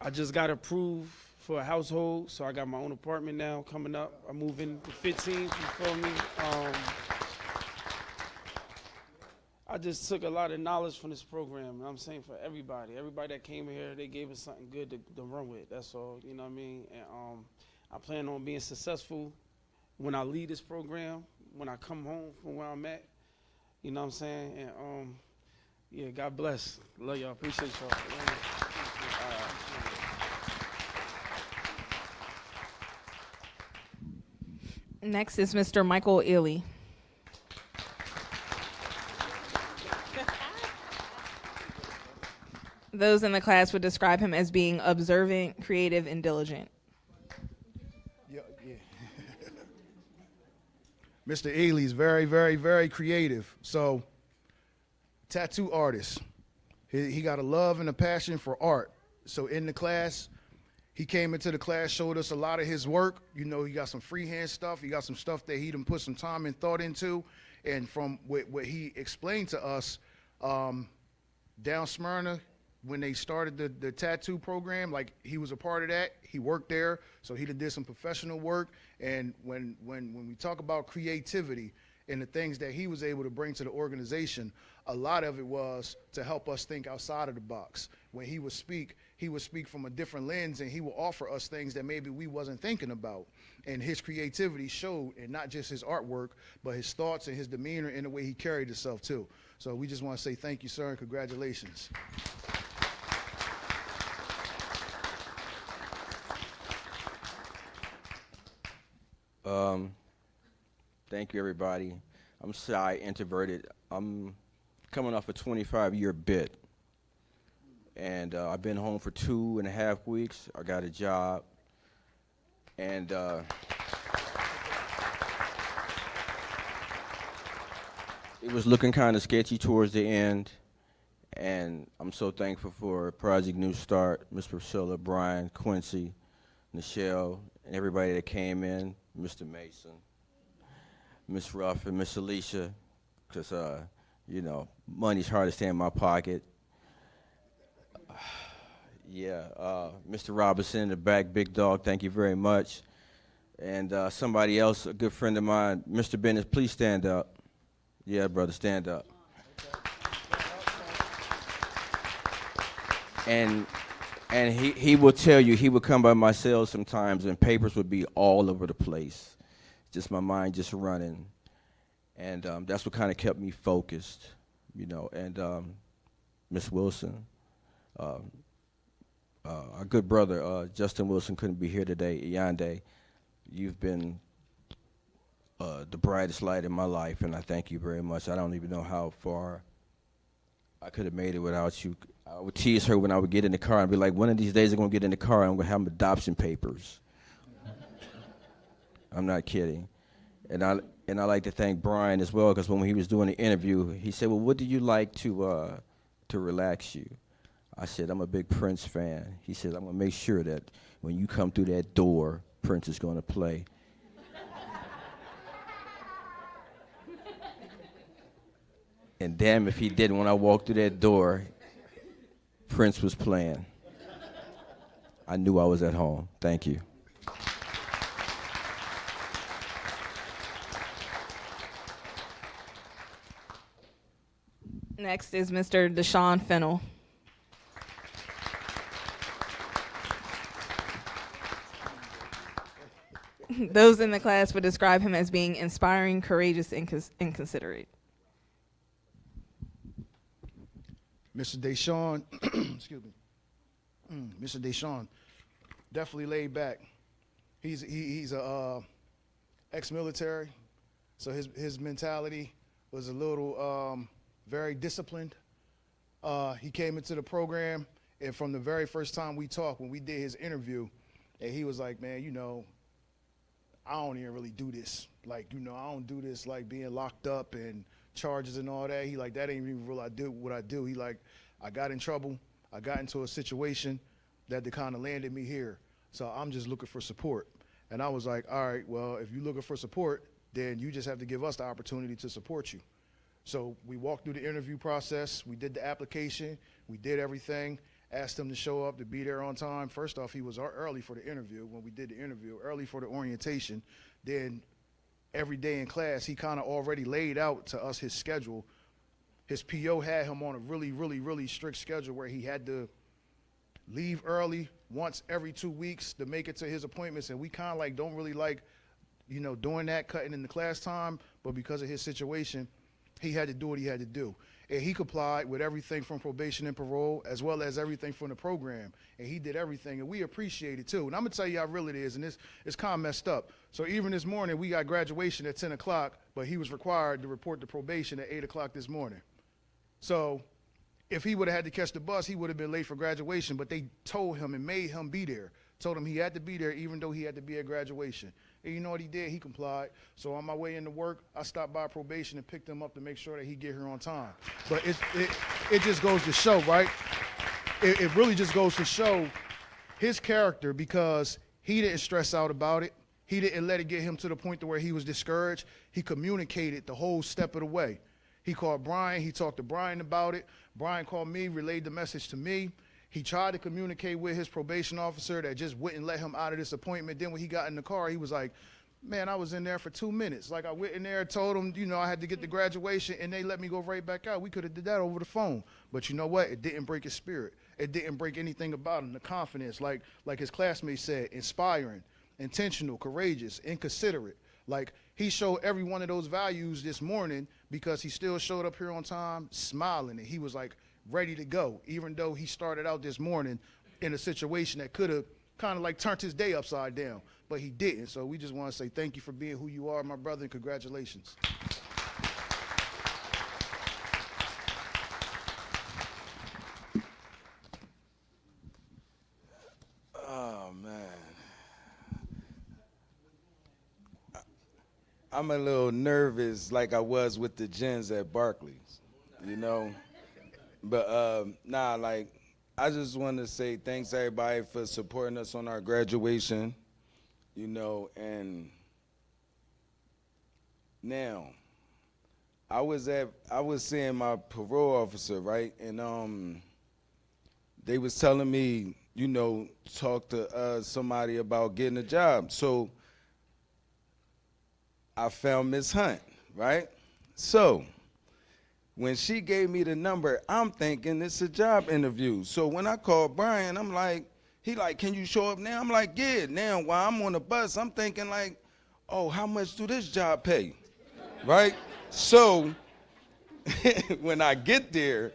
I just got approved for a household, so I got my own apartment now coming up. I move in the 15th, you feel me? I just took a lot of knowledge from this program, you know what I'm saying, for everybody. Everybody that came here, they gave us something good to run with, that's all, you know what I mean? And I plan on being successful when I leave this program, when I come home from where I'm at, you know what I'm saying? And yeah, God bless. Love y'all, appreciate y'all. Next is Mr. Michael Illy. Those in the class would describe him as being observant, creative, and diligent. Yeah. Mr. Ely's very, very, very creative. So, tattoo artist. He got a love and a passion for art. So in the class, he came into the class, showed us a lot of his work. You know, he got some freehand stuff. He got some stuff that he done put some time and thought into. And from what he explained to us, down Smyrna, when they started the tattoo program, like he was a part of that. He worked there, so he did some professional work. And when we talk about creativity and the things that he was able to bring to the organization, a lot of it was to help us think outside of the box. When he would speak from a different lens, and he would offer us things that maybe we wasn't thinking about. And his creativity showed, and not just his artwork, but his thoughts and his demeanor and the way he carried himself too. So we just want to say thank you, sir, and congratulations. Thank you, everybody. I'm shy, introverted. I'm coming off a 25-year bid. And I've been home for 2.5 weeks. I got a job. And it was looking kind of sketchy towards the end, and I'm so thankful for Project New Start, Ms. Priscilla, Brian, Quincy, Nichelle, and everybody that came in, Mr. Mason, Miss Ruff, and Miss Alicia, because, you know, money's hard to stay in my pocket. Yeah, Mr. Robinson in the back, big dog, thank you very much. And somebody else, a good friend of mine, Mr. Bennett, please stand up. Yeah, brother, stand up. And he will tell you, he would come by my cell sometimes and papers would be all over the place. Just my mind just running. And that's what kind of kept me focused, you know. And Miss Wilson, our good brother, Justin Wilson couldn't be here today, Yande. You've been the brightest light in my life, and I thank you very much. I don't even know how far I could have made it without you. I would tease her when I would get in the car and be like, one of these days I'm going to get in the car and I'm going to have my adoption papers. I'm not kidding. And I like to thank Brian as well, because when he was doing the interview, he said, well, what do you like to relax you? I said, I'm a big Prince fan. He said, I'm going to make sure that when you come through that door, Prince is going to play. And damn if he didn't. When I walked through that door, Prince was playing. I knew I was at home. Thank you. Next is Mr. Deshaun Fennell. Those in the class would describe him as being inspiring, courageous, and considerate. Mr. Deshaun, excuse me, Mr. Deshaun, definitely laid back. He's a ex-military, so his mentality was a little very disciplined. He came into the program, and from the very first time we talked, when we did his interview, and he was like, man, you know, I don't even really do this. Like, you know, I don't do this like being locked up and charges and all that. He like, that ain't even real. I do what I do. He like, I got in trouble. I got into a situation that kind of landed me here. So I'm just looking for support. And I was like, all right, well, if you're looking for support, then you just have to give us the opportunity to support you. So we walked through the interview process. We did the application. We did everything. Asked him to show up, to be there on time. First off, he was early for the interview when we did the interview, early for the orientation. Then every day in class, he kind of already laid out to us his schedule. His PO had him on a really, really, really strict schedule where he had to leave early once every 2 weeks to make it to his appointments. And we kind of like don't really like, you know, doing that, cutting in the class time. But because of his situation, he had to do what he had to do. And he complied with everything from probation and parole, as well as everything from the program. And he did everything, and we appreciate it, too. And I'm going to tell you how real it is, and it's kind of messed up. So even this morning, we got graduation at 10 o'clock, but he was required to report to probation at 8 o'clock this morning. So if he would have had to catch the bus, he would have been late for graduation, but they told him and made him be there. Told him he had to be there even though he had to be at graduation. And you know what he did? He complied. So on my way into work, I stopped by probation and picked him up to make sure that he get here on time. But it just goes to show, right? It really just goes to show his character, because he didn't stress out about it. He didn't let it get him to the point to where he was discouraged. He communicated the whole step of the way. He called Brian. He talked to Brian about it. Brian called me, relayed the message to me. He tried to communicate with his probation officer that just wouldn't let him out of this appointment. Then when he got in the car, he was like, man, I was in there for 2 minutes. Like, I went in there, told him, you know, I had to get the graduation, and they let me go right back out. We could have did that over the phone. But you know what? It didn't break his spirit. It didn't break anything about him. The confidence, like his classmates said, inspiring, intentional, courageous, inconsiderate. Like, he showed every one of those values this morning because he still showed up here on time smiling, and he was like ready to go, even though he started out this morning in a situation that could have kind of like turned his day upside down, but he didn't. So we just want to say thank you for being who you are, my brother, and congratulations. Oh, man. I'm a little nervous like I was with the gens at Barclays, you know? But nah, like, I just want to say thanks everybody for supporting us on our graduation, you know, and now, I was seeing my parole officer, right? And they was telling me, you know, talk to somebody about getting a job. So I found Miss Hunt, right? So when she gave me the number, I'm thinking it's a job interview. So when I called Brian, I'm like, he like, can you show up now? I'm like, yeah. Now while I'm on the bus, I'm thinking like, oh, how much do this job pay, right? So when I get there,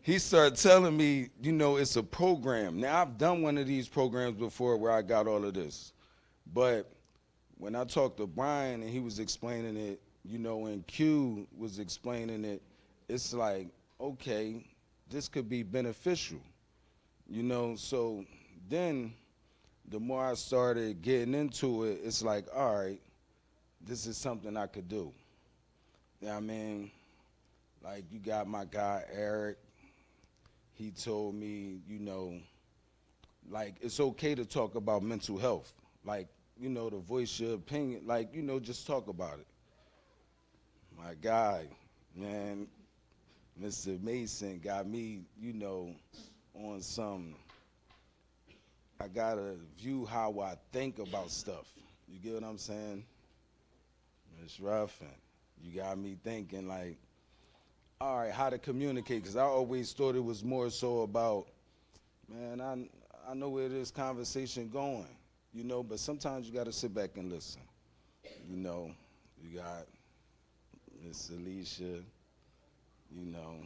he started telling me, you know, it's a program. Now, I've done one of these programs before where I got all of this. But when I talked to Brian and he was explaining it, you know, and Q was explaining it, it's like, okay, this could be beneficial, you know? So then the more I started getting into it, it's like, all right, this is something I could do. You know what I mean? Like, you got my guy, Eric. He told me, you know, like, it's okay to talk about mental health. Like, you know, to voice your opinion. Like, you know, just talk about it. My guy, man, Mr. Mason got me, you know, on some, I gotta view how I think about stuff. You get what I'm saying? It's rough, and you got me thinking like, all right, how to communicate, because I always thought it was more so about, man, I know where this conversation going, you know, but sometimes you got to sit back and listen. You know, you got Miss Alicia, you know,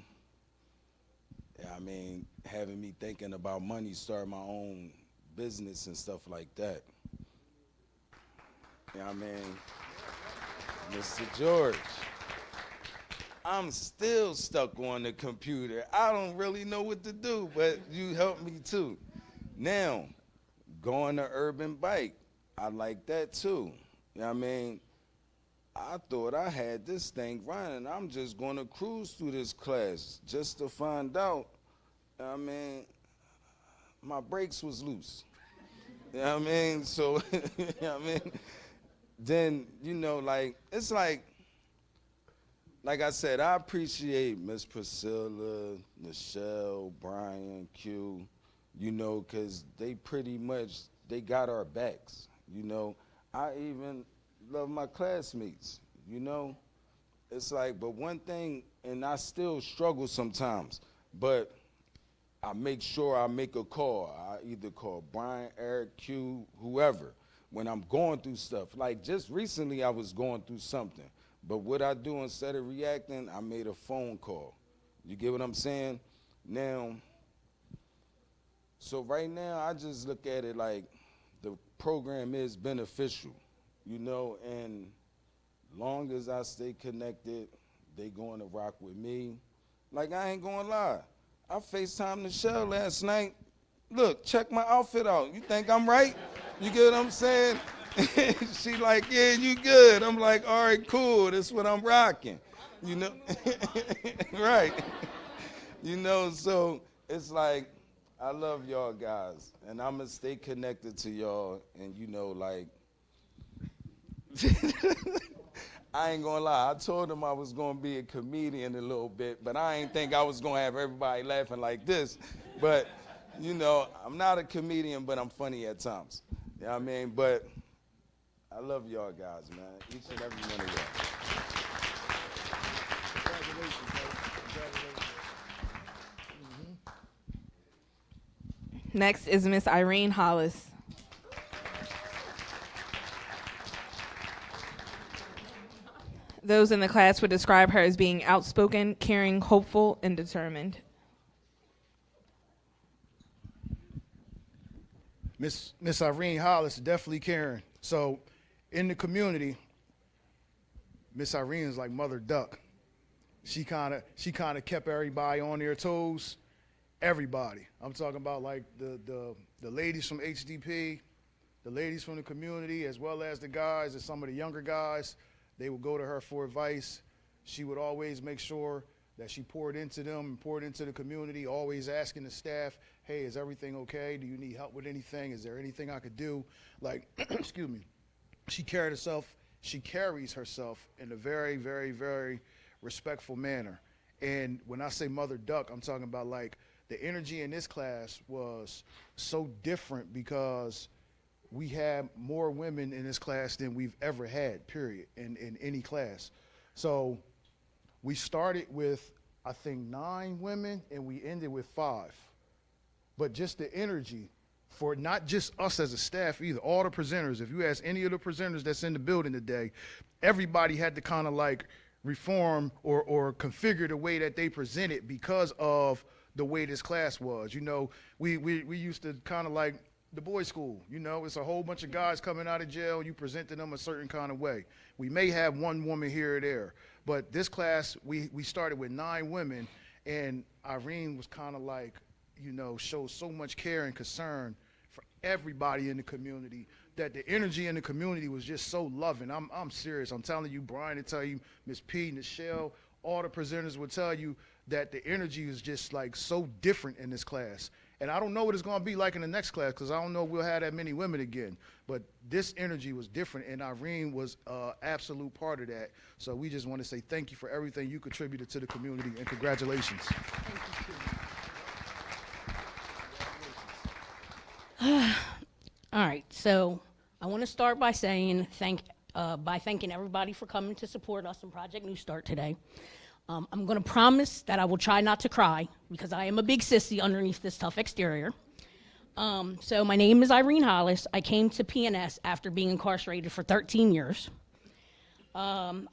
I mean, having me thinking about money, start my own business and stuff like that. You know what I mean? Mr. George. I'm still stuck on the computer. I don't really know what to do, but you helped me too. Now, going to Urban Bike, I like that too. You know what I mean? I thought I had this thing running. I'm just going to cruise through this class just to find out, you know what I mean, my brakes was loose. You know what I mean? So, you know what I mean? Then, you know, like, it's like I said, I appreciate Miss Priscilla, Michelle, Brian, Q, you know, because they pretty much, they got our backs, you know. I even love my classmates, you know. It's like, but one thing, and I still struggle sometimes, but I make sure I make a call. I either call Brian, Eric, Q, whoever, when I'm going through stuff. Like just recently I was going through something. But what I do instead of reacting, I made a phone call. You get what I'm saying? Now, so right now, I just look at it like the program is beneficial, you know, and long as I stay connected, they going to rock with me. Like, I ain't gonna lie. I FaceTimed Michelle last night. Look, check my outfit out. You think I'm right? You get what I'm saying? She like, yeah, you good. I'm like, all right, cool. That's what I'm rocking. You know? Right. You know, so it's like, I love y'all guys. And I'm going to stay connected to y'all. And, you know, like, I ain't going to lie. I told them I was going to be a comedian a little bit, but I ain't think I was going to have everybody laughing like this. But, you know, I'm not a comedian, but I'm funny at times. You know what I mean? But I love y'all guys, man. Each and every one of y'all. Congratulations, man. Congratulations. Next is Miss Irene Hollis. Those in the class would describe her as being outspoken, caring, hopeful, and determined. Miss Irene Hollis, definitely caring. So in the community, Miss Irene is like Mother Duck. She kind of kept everybody on their toes. Everybody. I'm talking about like the ladies from HDP, the ladies from the community, as well as the guys and some of the younger guys. They would go to her for advice. She would always make sure that she poured into them and poured into the community, always asking the staff, hey, is everything okay? Do you need help with anything? Is there anything I could do? Like, excuse me. She carries herself in a very, very, very respectful manner. And when I say Mother Duck, I'm talking about like the energy in this class was so different because we had more women in this class than we've ever had, period, in any class. So we started with, I think, 9 women, and we ended with 5. But just the energy for not just us as a staff either, all the presenters, if you ask any of the presenters that's in the building today, everybody had to kind of like reform or configure the way that they presented because of the way this class was. You know, we used to kind of like the boys' school. You know, it's a whole bunch of guys coming out of jail. You present to them a certain kind of way. We may have one woman here or there, but this class, we started with 9 women, and Irene was kind of like, you know, showed so much care and concern for everybody in the community that the energy in the community was just so loving. I'm serious. I'm telling you, Brian will tell you, Miss P, Nichelle, all the presenters will tell you that the energy is just like so different in this class. And I don't know what it's going to be like in the next class because I don't know if we'll have that many women again. But this energy was different, and Irene was an absolute part of that. So we just want to say thank you for everything you contributed to the community, and congratulations. All right, so I want to start by saying thanking everybody for coming to support us in Project New Start today. I'm going to promise that I will try not to cry because I am a big sissy underneath this tough exterior. So my name is Irene Hollis. I came to PNS after being incarcerated for 13 years. While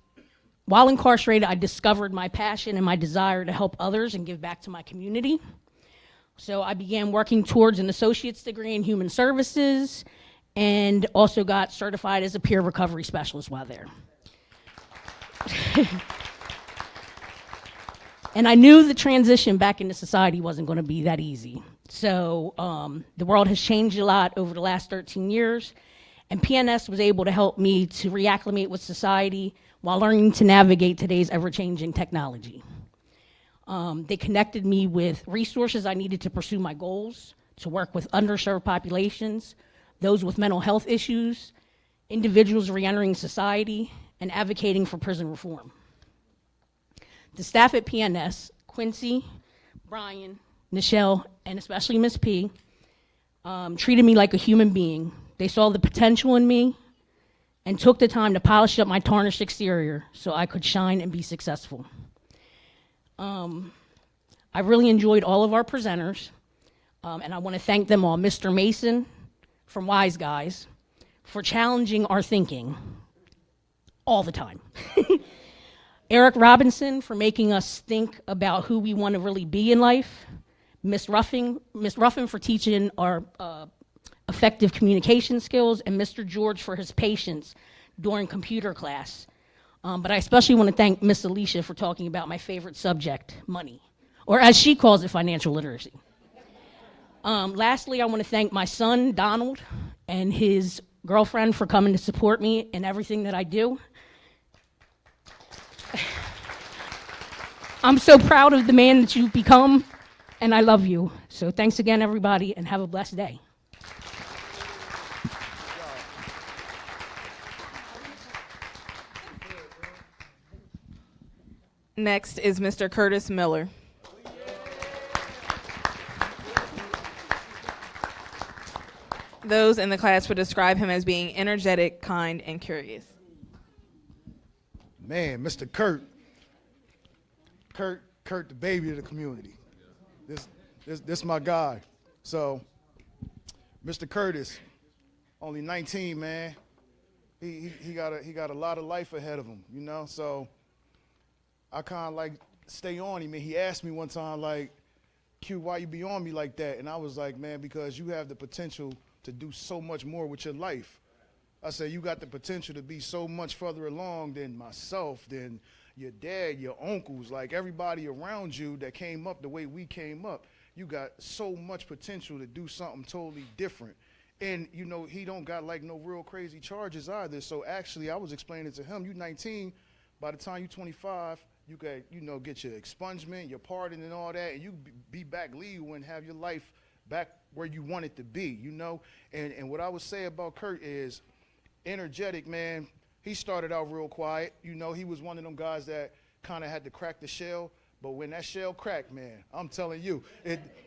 incarcerated, I discovered my passion and my desire to help others and give back to my community. So I began working towards an associate's degree in human services and also got certified as a peer recovery specialist while there. And I knew the transition back into society wasn't going to be that easy. So the world has changed a lot over the last 13 years, and PNS was able to help me to reacclimate with society while learning to navigate today's ever-changing technology. They connected me with resources I needed to pursue my goals, to work with underserved populations, those with mental health issues, individuals reentering society, and advocating for prison reform. The staff at PNS, Quincy, Brian, Nichelle, and especially Miss P, treated me like a human being. They saw the potential in me and took the time to polish up my tarnished exterior so I could shine and be successful. I really enjoyed all of our presenters, and I want to thank them all. Mr. Mason from Wise Guys for challenging our thinking all the time. Eric Robinson for making us think about who we want to really be in life. Miss Ruffin for teaching our effective communication skills, and Mr. George for his patience during computer class. But I especially want to thank Miss Alicia for talking about my favorite subject, money, or as she calls it, financial literacy. Lastly, I want to thank my son, Donald, and his girlfriend for coming to support me in everything that I do. I'm so proud of the man that you've become, and I love you. So thanks again, everybody, and have a blessed day. Next is Mr. Curtis Miller. Those in the class would describe him as being energetic, kind, and curious. Man, Mr. Kurt, the baby of the community. This my guy. So, Mr. Curtis, only 19, man. He got a lot of life ahead of him, you know. So, I kind of like stay on him. And he asked me one time, like, Q, why you be on me like that? And I was like, man, because you have the potential to do so much more with your life. I said, you got the potential to be so much further along than myself, than your dad, your uncles, like everybody around you that came up the way we came up. You got so much potential to do something totally different. And, you know, he don't got like no real crazy charges either. So actually, I was explaining to him, you 19, by the time you 25, you could, you know, get your expungement, your pardon and all that, and you be back legal and have your life back where you want it to be, you know? And what I would say about Kurt is energetic, man. He started out real quiet. You know, he was one of them guys that kind of had to crack the shell. But when that shell cracked, man, I'm telling you,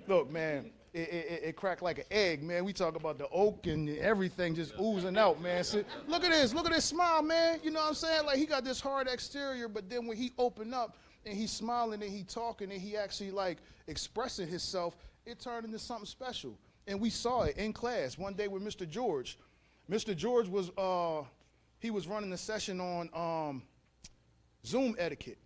look, man, it cracked like an egg, man. We talk about the oak and everything just oozing out, man. So, look at this smile, man. You know what I'm saying? Like, he got this hard exterior, but then when he opened up and he's smiling and he talking and he actually like expressing himself, it turned into something special. And we saw it in class one day with Mr. George. Mr. George was, he was running a session on Zoom etiquette.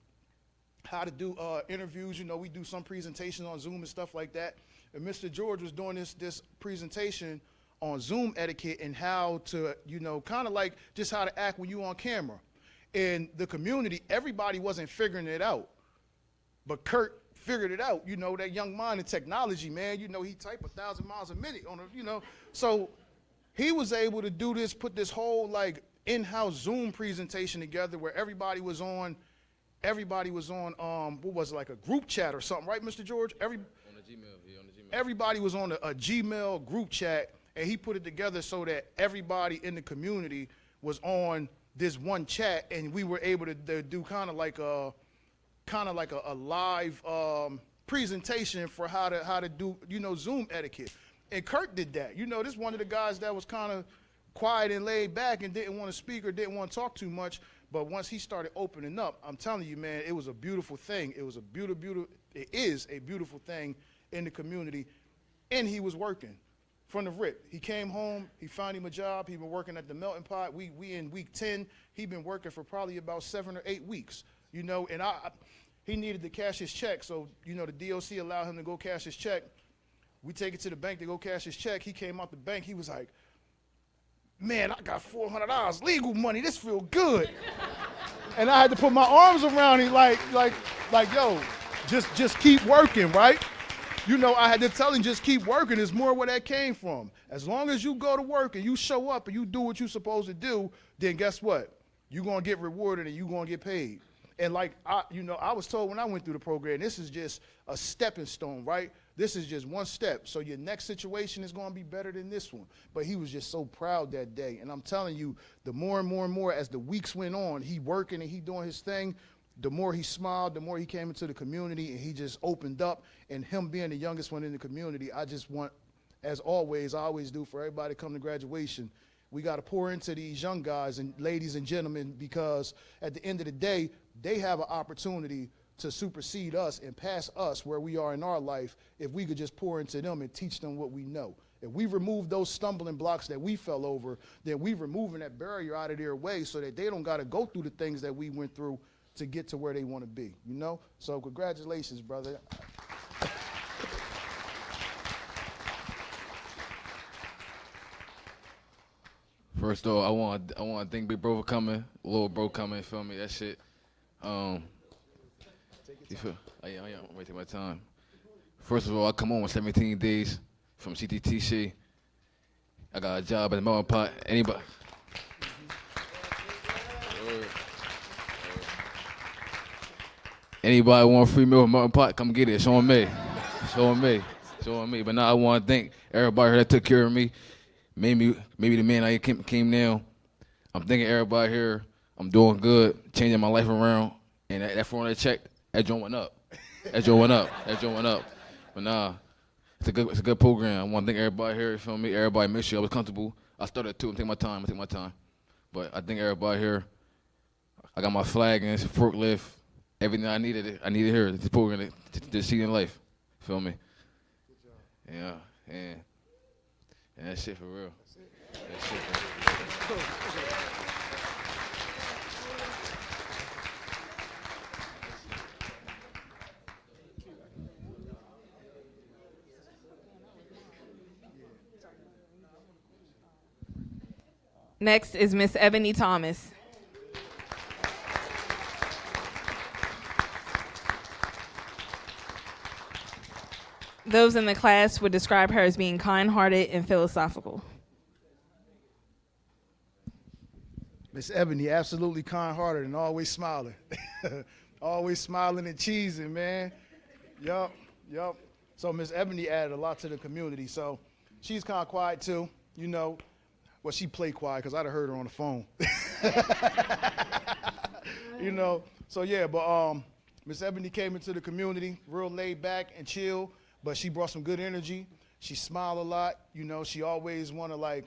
How to do interviews. You know, we do some presentations on Zoom and stuff like that. And Mr. George was doing this presentation on Zoom etiquette and how to, you know, kind of like just how to act when you on camera. In the community, everybody wasn't figuring it out. But Kurt figured it out. You know, that young mind in technology, man. You know, he typed 1,000 miles a minute on a, you know. So he was able to do this, put this whole like in-house Zoom presentation together where everybody was on what was it, like a group chat or something, right, Mr. George? On the Gmail. Everybody was on a Gmail group chat, and he put it together so that everybody in the community was on this one chat, and we were able to do kind of like a live presentation for how to do, you know, Zoom etiquette. And Kurt did that. You know, this is one of the guys that was kind of quiet and laid back and didn't want to speak or didn't want to talk too much. But once he started opening up, I'm telling you, man, it was a beautiful thing. It was a it is a beautiful thing in the community. And he was working from the rip. He came home, he found him a job. He been working at the Melting Pot. We in week 10. He been working for probably about 7 or 8 weeks, you know, and he needed to cash his check. So, you know, the DOC allowed him to go cash his check. We take it to the bank to go cash his check. He came out the bank. He was like, man, I got $400 legal money. This feel good. And I had to put my arms around him like, yo, just keep working, right? You know, I had to tell him, just keep working. There's more where that came from. As long as you go to work and you show up and you do what you're supposed to do, then guess what? You're going to get rewarded and you're going to get paid. And like, I was told when I went through the program, this is just a stepping stone, right? This is just one step. So your next situation is going to be better than this one. But he was just so proud that day. And I'm telling you, the more and more and more as the weeks went on, he working and he doing his thing, the more he smiled, the more he came into the community and he just opened up. And him being the youngest one in the community, I just want, as always, I always do for everybody to come to graduation, we got to pour into these young guys and ladies and gentlemen, because at the end of the day, they have an opportunity to supersede us and pass us where we are in our life if we could just pour into them and teach them what we know. If we remove those stumbling blocks that we fell over, then we removing that barrier out of their way so that they don't got to go through the things that we went through to get to where they want to be, you know? So congratulations, brother. First of all, I want to thank Big Bro for coming, little bro coming, feel me, that shit. You feel? I'm gonna take my time. First of all, I come on with 17 days from CTTC. I got a job at the Melting Pot. Anybody? Anybody want a free meal from Melting Pot? Come get it. It's on me. It's on me. It's on me. But now I want to thank everybody here that took care of me. Maybe the man I came now. I'm thanking everybody here. I'm doing good, changing my life around, and that $400 check, that joint went up. That joint went up. That joint went up. But nah, it's a good program. I want to thank everybody here. You feel me? Everybody make sure I was comfortable. I started too. I'm taking my time. But I thank everybody here. I got my flag and forklift. Everything I needed here. This program to see in life. Feel me? Yeah, and that shit for real. That shit for real. Next is Miss Ebony Thomas. Those in the class would describe her as being kind-hearted and philosophical. Miss Ebony, absolutely kind-hearted and always smiling. Always smiling and cheesing, man. Yup. So Miss Ebony added a lot to the community. So she's kind of quiet too, you know. Well, she played quiet because I'd have heard her on the phone. You know. So yeah, but Miss Ebony came into the community real laid back and chill, but she brought some good energy. She smiled a lot. You know, she always want to like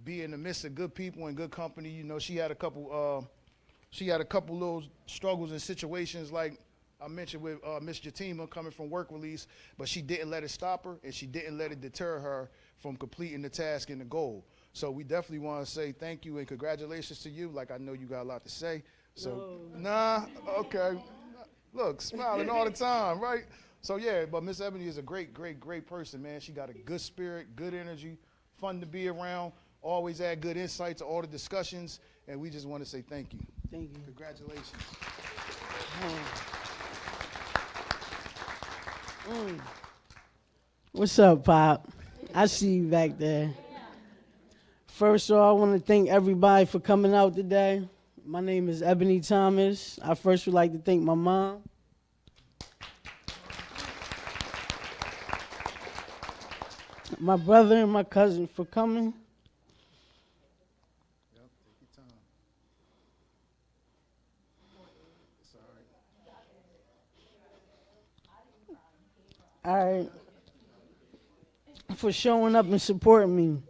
be in the midst of good people and good company. You know, she had a couple little struggles and situations like I mentioned with Miss Jatima coming from work release, but she didn't let it stop her and she didn't let it deter her from completing the task and the goal. So we definitely want to say thank you and congratulations to you. Like I know you got a lot to say. So nah, okay. Look, smiling all the time, right? So yeah, but Miss Ebony is a great person, man. She got a good spirit, good energy, fun to be around, always add good insight to all the discussions, and we just want to say thank you. Thank you. Congratulations. What's up, Pop? I see you back there. First of all, I want to thank everybody for coming out today. My name is Ebony Thomas. I first would like to thank my mom. My brother and my cousin for coming. All right. For showing up and supporting me.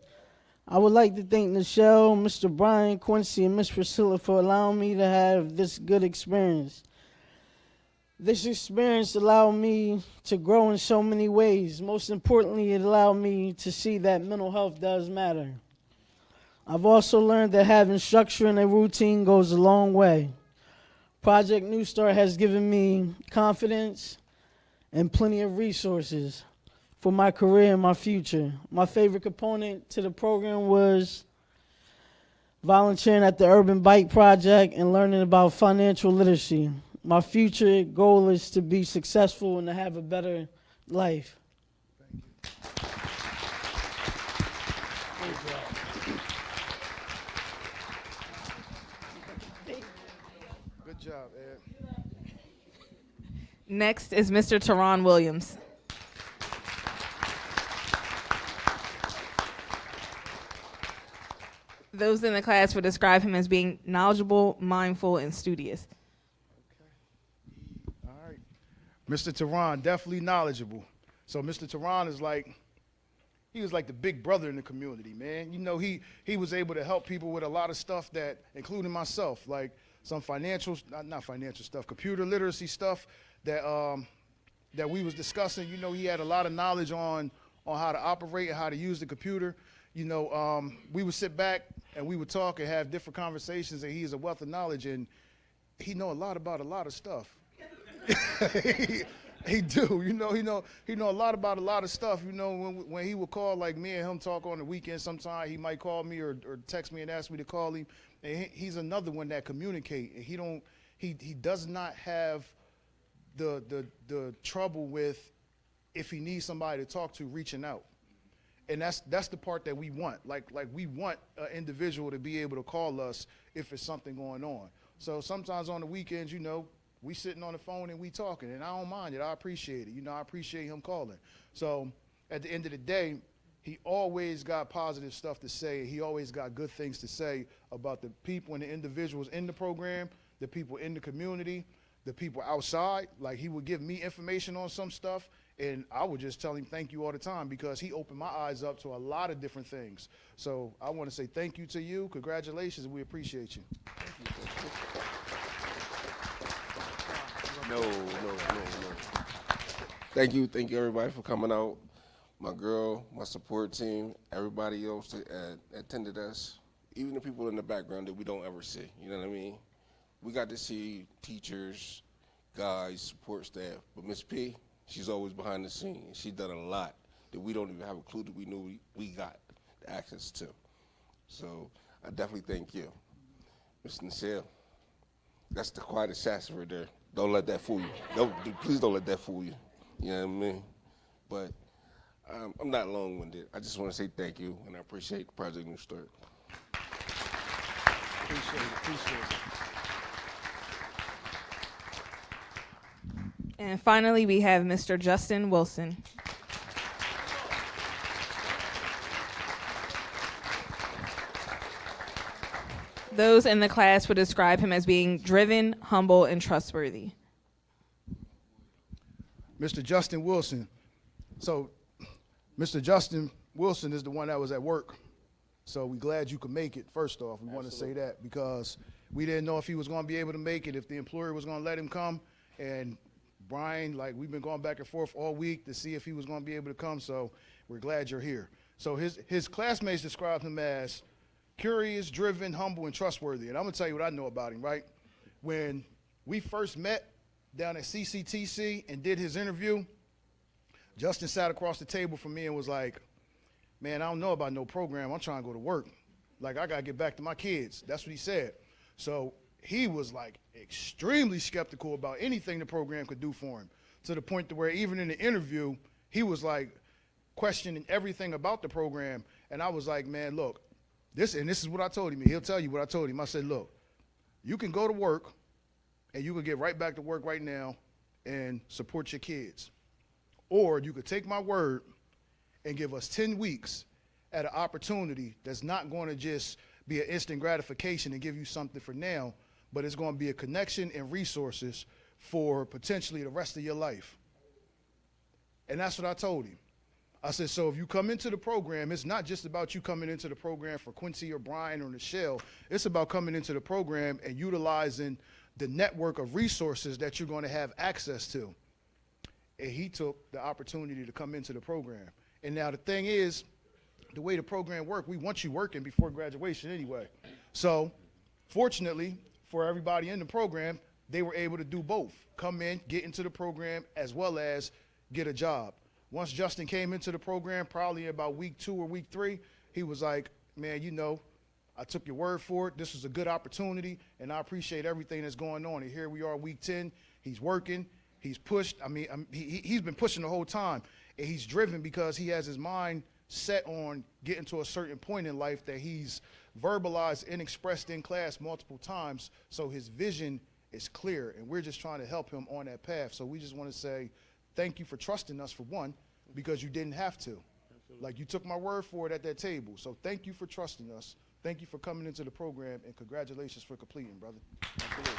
I would like to thank Nichelle, Mr. Brian, Quincy, and Miss Priscilla for allowing me to have this good experience. This experience allowed me to grow in so many ways. Most importantly, it allowed me to see that mental health does matter. I've also learned that having structure and a routine goes a long way. Project New Start has given me confidence and plenty of resources for my career and my future. My favorite component to the program was volunteering at the Urban Bike Project and learning about financial literacy. My future goal is to be successful and to have a better life. Good job, Ed. Next is Mr. Teron Williams. Those in the class would describe him as being knowledgeable, mindful, and studious. All right. Mr. Teron, definitely knowledgeable. So Mr. Teron is like, he was like the big brother in the community, man. You know, he was able to help people with a lot of stuff that, including myself, like some financial, not financial stuff, computer literacy stuff that that we was discussing. You know, he had a lot of knowledge on how to operate and how to use the computer. You know, we would sit back and we would talk and have different conversations, and he's a wealth of knowledge, and he know a lot about a lot of stuff. He do, you know, he know a lot about a lot of stuff. You know, when he would call, like me and him talk on the weekend, sometime he might call me or text me and ask me to call him. And he's another one that communicate, and he does not have the trouble with, if he needs somebody to talk to, reaching out. And that's the part that we want. Like we want an individual to be able to call us if it's something going on. So sometimes on the weekends, you know, we sitting on the phone and we talking, and I don't mind it. I appreciate it. You know, I appreciate him calling. So at the end of the day, he always got positive stuff to say. He always got good things to say about the people and the individuals in the program, the people in the community, the people outside. Like, he would give me information on some stuff, and I would just tell him thank you all the time, because he opened my eyes up to a lot of different things. So I want to say thank you to you. Congratulations, and we appreciate you. No. Thank you everybody for coming out. My girl, my support team, everybody else that attended us, even the people in the background that we don't ever see, you know what I mean? We got to see teachers, guys, support staff, but Miss P, she's always behind the scenes. She's done a lot that we don't even have a clue that we knew we got access to. So I definitely thank you. Ms. Nichelle, that's the quiet assassin right there. Don't let that fool you. Please don't let that fool you. You know what I mean? But I'm not long-winded. I just want to say thank you, and I appreciate Project New Start. Appreciate it. And finally, we have Mr. Justin Wilson. Those in the class would describe him as being driven, humble, and trustworthy. Mr. Justin Wilson. So, Mr. Justin Wilson is the one that was at work. So we're glad you could make it, first off. We want to say that because we didn't know if he was going to be able to make it, if the employer was going to let him come. And Brian, like, we've been going back and forth all week to see if he was going to be able to come. So we're glad you're here. So his classmates described him as curious, driven, humble, and trustworthy. And I'm going to tell you what I know about him, right? When we first met down at CCTC and did his interview, Justin sat across the table from me and was like, man, I don't know about no program. I'm trying to go to work. Like, I got to get back to my kids. That's what he said. So he was, like, extremely skeptical about anything the program could do for him, to the point to where even in the interview, he was, like, questioning everything about the program. And I was like, man, look, this is what I told him. He'll tell you what I told him. I said, look, you can go to work and you can get right back to work right now and support your kids. Or you could take my word and give us 10 weeks at an opportunity that's not going to just be an instant gratification and give you something for now, but it's going to be a connection and resources for potentially the rest of your life. And that's what I told him. I said, so if you come into the program, it's not just about you coming into the program for Quincy or Brian or Nichelle. It's about coming into the program and utilizing the network of resources that you're going to have access to. And he took the opportunity to come into the program. And now the thing is, the way the program works, we want you working before graduation anyway. So fortunately for everybody in the program, they were able to do both. Come in, get into the program, as well as get a job. Once Justin came into the program, probably about week 2 or week 3, he was like, man, you know, I took your word for it. This was a good opportunity, and I appreciate everything that's going on. And here we are, week 10. He's working. He's pushed. I mean, he's been pushing the whole time. And he's driven because he has his mind set on getting to a certain point in life that he's verbalized and expressed in class multiple times. So his vision is clear, and we're just trying to help him on that path. So we just want to say thank you for trusting us, for one, because you didn't have to. Like, you took my word for it at that table. So thank you for trusting us. Thank you for coming into the program, and congratulations for completing, brother. Absolutely.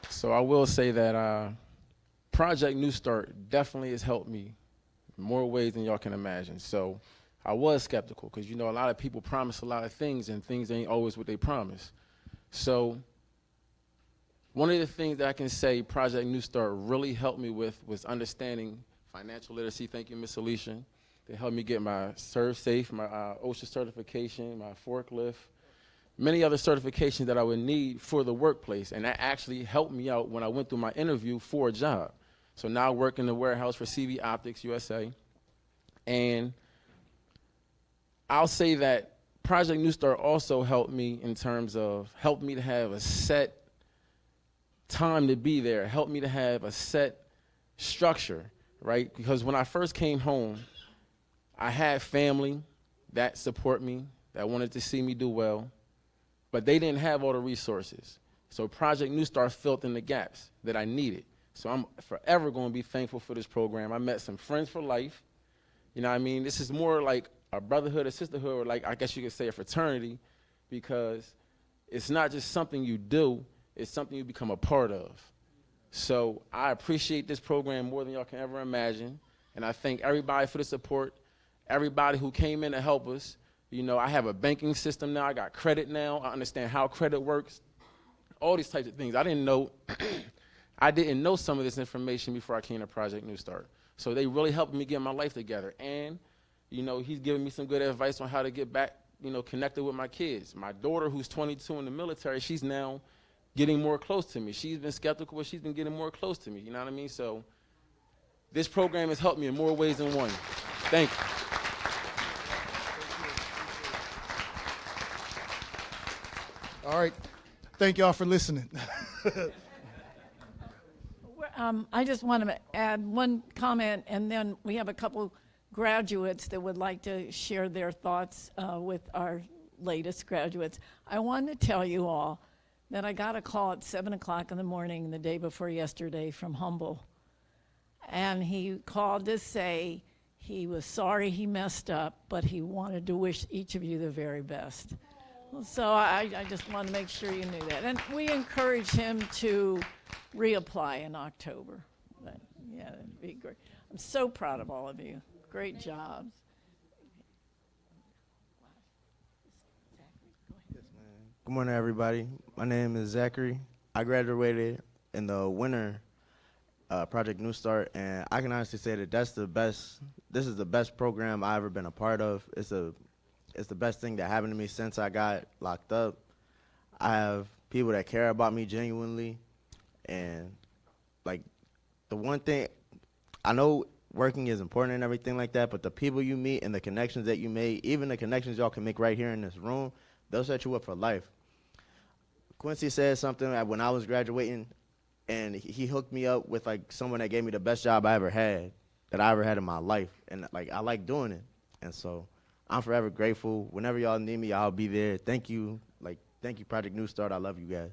So I will say that Project New Start definitely has helped me in more ways than y'all can imagine. So I was skeptical because, you know, a lot of people promise a lot of things and things ain't always what they promise. So one of the things that I can say Project New Start really helped me with was understanding financial literacy. Thank you, Ms. Alicia. They helped me get my ServSafe, my OSHA certification, my forklift, many other certifications that I would need for the workplace. And that actually helped me out when I went through my interview for a job. So now I work in the warehouse for CV Optics USA. And I'll say that Project New Start also helped me in terms of helped me to have a set time to be there, helped me to have a set structure, right? Because when I first came home, I had family that support me, that wanted to see me do well, but they didn't have all the resources. So Project New Start filled in the gaps that I needed. So I'm forever going to be thankful for this program. I met some friends for life. You know what I mean? This is more like a brotherhood, a sisterhood, or like, I guess you could say a fraternity, because it's not just something you do, it's something you become a part of. So I appreciate this program more than y'all can ever imagine. And I thank everybody for the support, everybody who came in to help us. You know, I have a banking system now. I got credit now. I understand how credit works, all these types of things. I didn't know I didn't know some of this information before I came to Project New Start. So they really helped me get my life together. And, you know, he's giving me some good advice on how to get back, you know, connected with my kids. My daughter, who's 22 in the military, she's now getting more close to me. She's been skeptical, but she's been getting more close to me. You know what I mean? So this program has helped me in more ways than one. Thank you. All right. Thank y'all for listening. I just want to add one comment, and then we have a couple graduates that would like to share their thoughts with our latest graduates. I want to tell you all that I got a call at 7 o'clock in the morning the day before yesterday from Humble. And he called to say he was sorry he messed up, but he wanted to wish each of you the very best. So I just want to make sure you knew that. And we encourage him to reapply in October. But, yeah, it'd be great. I'm so proud of all of you. Great jobs. Good morning, everybody. My name is Zachary. I graduated in the winter Project New Start, and I can honestly say that this is the best program I've ever been a part of. It's the best thing that happened to me since I got locked up. I have people that care about me genuinely, and like the one thing, I know working is important and everything like that, but the people you meet and the connections that you make, even the connections y'all can make right here in this room, they'll set you up for life. Quincy said something when I was graduating, and he hooked me up with like someone that gave me the best job I ever had in my life, and like I like doing it, and so I'm forever grateful. Whenever y'all need me, I'll be there. Thank you, Project New Start. I love you guys.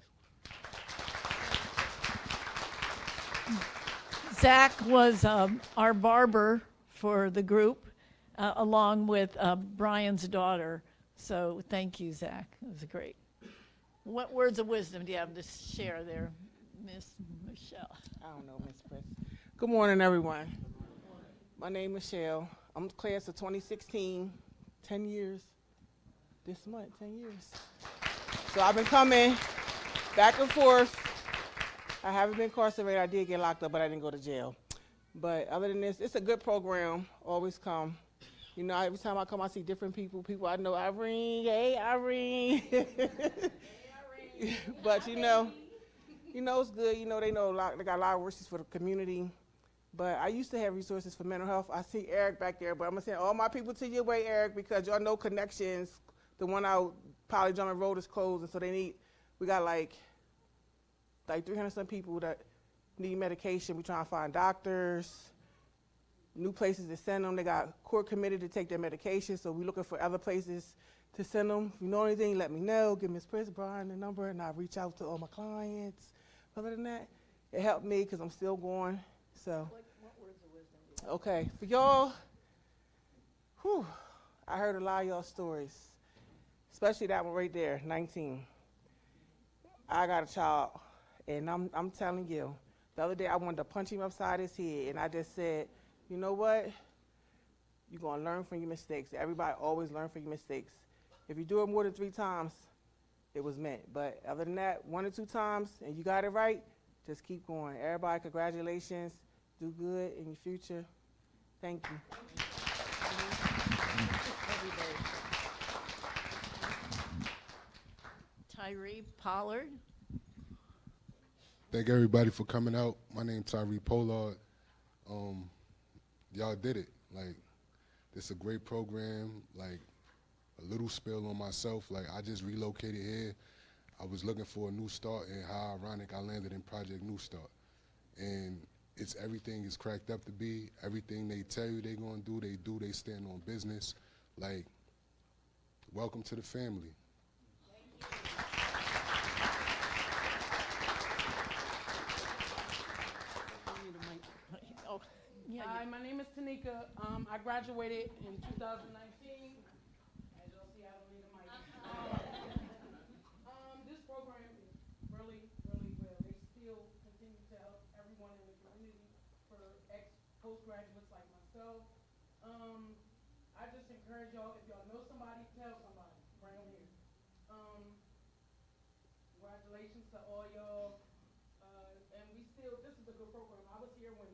Zach was our barber for the group, along with Brian's daughter. So thank you, Zach. It was great. What words of wisdom do you have to share there, Miss Michelle? I don't know, Miss Press. Good morning, everyone. My name is Michelle. I'm class of 2016, 10 years. This month, 10 years. So I've been coming back and forth. I haven't been incarcerated. I did get locked up, but I didn't go to jail. But other than this, it's a good program. Always come. You know, every time I come, I see different people. People I know, Irene, hey, Irene. But you know, it's good. You know, they know a lot. They got a lot of resources for the community. But I used to have resources for mental health. I see Eric back there, but I'm gonna send all my people to your way, Eric, because y'all know Connections. The one out Poly Drummond Road is closed, and so we got like 300 some people that need medication. We trying to find doctors, new places to send them. They got court committed to take their medication, so we're looking for other places to send them. If you know anything, let me know. Give Ms. Prince Brian the number, and I'll reach out to all my clients. Other than that, it helped me because I'm still going. So, What words of wisdom do you have? okay, for y'all, I heard a lot of y'all stories, especially that one right there, 19. I got a child, and I'm telling you, the other day I wanted to punch him upside his head, and I just said, you know what? You're going to learn from your mistakes. Everybody always learn from your mistakes. If you do it more than 3 times, it was meant. But other than that, 1 or 2 times, and you got it right, just keep going. Everybody, congratulations. Do good in your future. Thank you. Tyree Pollard. Thank everybody for coming out. My name's Tyree Pollard. Y'all did it. Like, this is a great program. Like, a little spill on myself. Like, I just relocated here. I was looking for a new start, and how ironic I landed in Project New Start. And it's everything is cracked up to be. Everything they tell you they're gonna do, they do. They stand on business. Like, welcome to the family. Hi, my name is Tanika. I graduated in 2019. As y'all see, I don't need a mic. This program is really, really well. They still continue to help everyone in the community for postgraduates like myself. I just encourage y'all, if y'all know somebody, tell somebody. Bring them here. Congratulations to all y'all. And this is a good program. I was here when,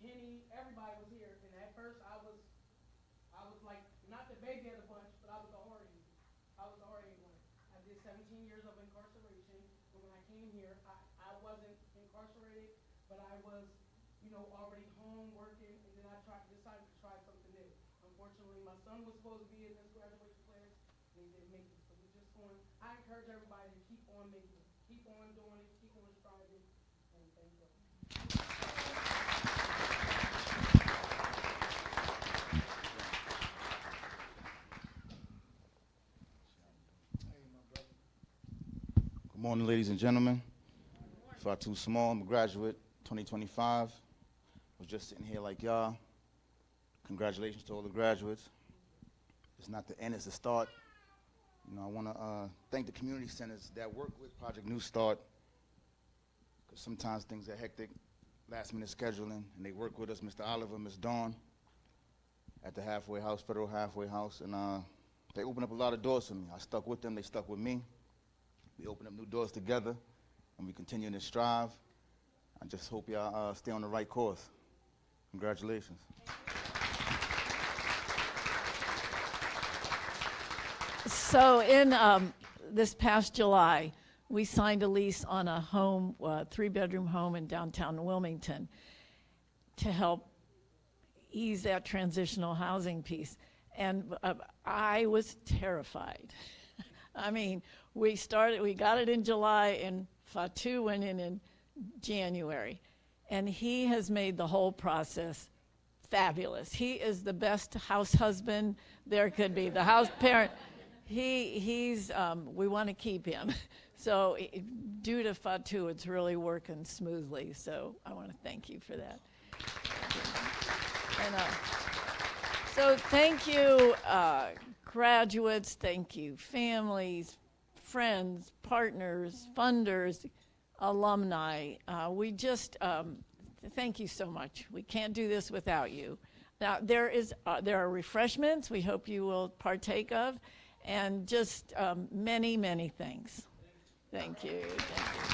Kenny, everybody was here. And at first I was like, not the baby of the bunch, but I was the hard-headed. I was the hard-headed one. I did 17 years of incarceration. But when I came here, I wasn't incarcerated, but I was, already home working, and then I decided to try something new. Unfortunately, my son was supposed to be in this graduation class, and he didn't make it. So we're just going, I encourage everybody to keep on making it. Keep on doing it, keep on striving, and thank you. Morning, ladies and gentlemen. Fatu Small, I'm a graduate, 2025. I was just sitting here like y'all. Congratulations to all the graduates. It's not the end, it's the start. You know, I want to thank the community centers that work with Project New Start, because sometimes things are hectic, last minute scheduling, and they work with us, Mr. Oliver, Ms. Dawn, at the halfway house, Federal Halfway House, and they opened up a lot of doors for me. I stuck with them, they stuck with me. We opened up new doors together, and we continue to strive. I just hope y'all stay on the right course. Congratulations. So in this past July, we signed a lease on a home, 3-bedroom home in downtown Wilmington to help ease that transitional housing piece. And I was terrified. I mean, we got it in July, and Fatu went in January. And he has made the whole process fabulous. He is the best house husband there could be, the house parent. We want to keep him. So due to Fatu, it's really working smoothly. So I want to thank you for that. And, so thank you, graduates, thank you, families, friends, partners, funders, alumni. We just, thank you so much. We can't do this without you. Now, there are refreshments we hope you will partake of, and just many, many things. Thank you. Thank you.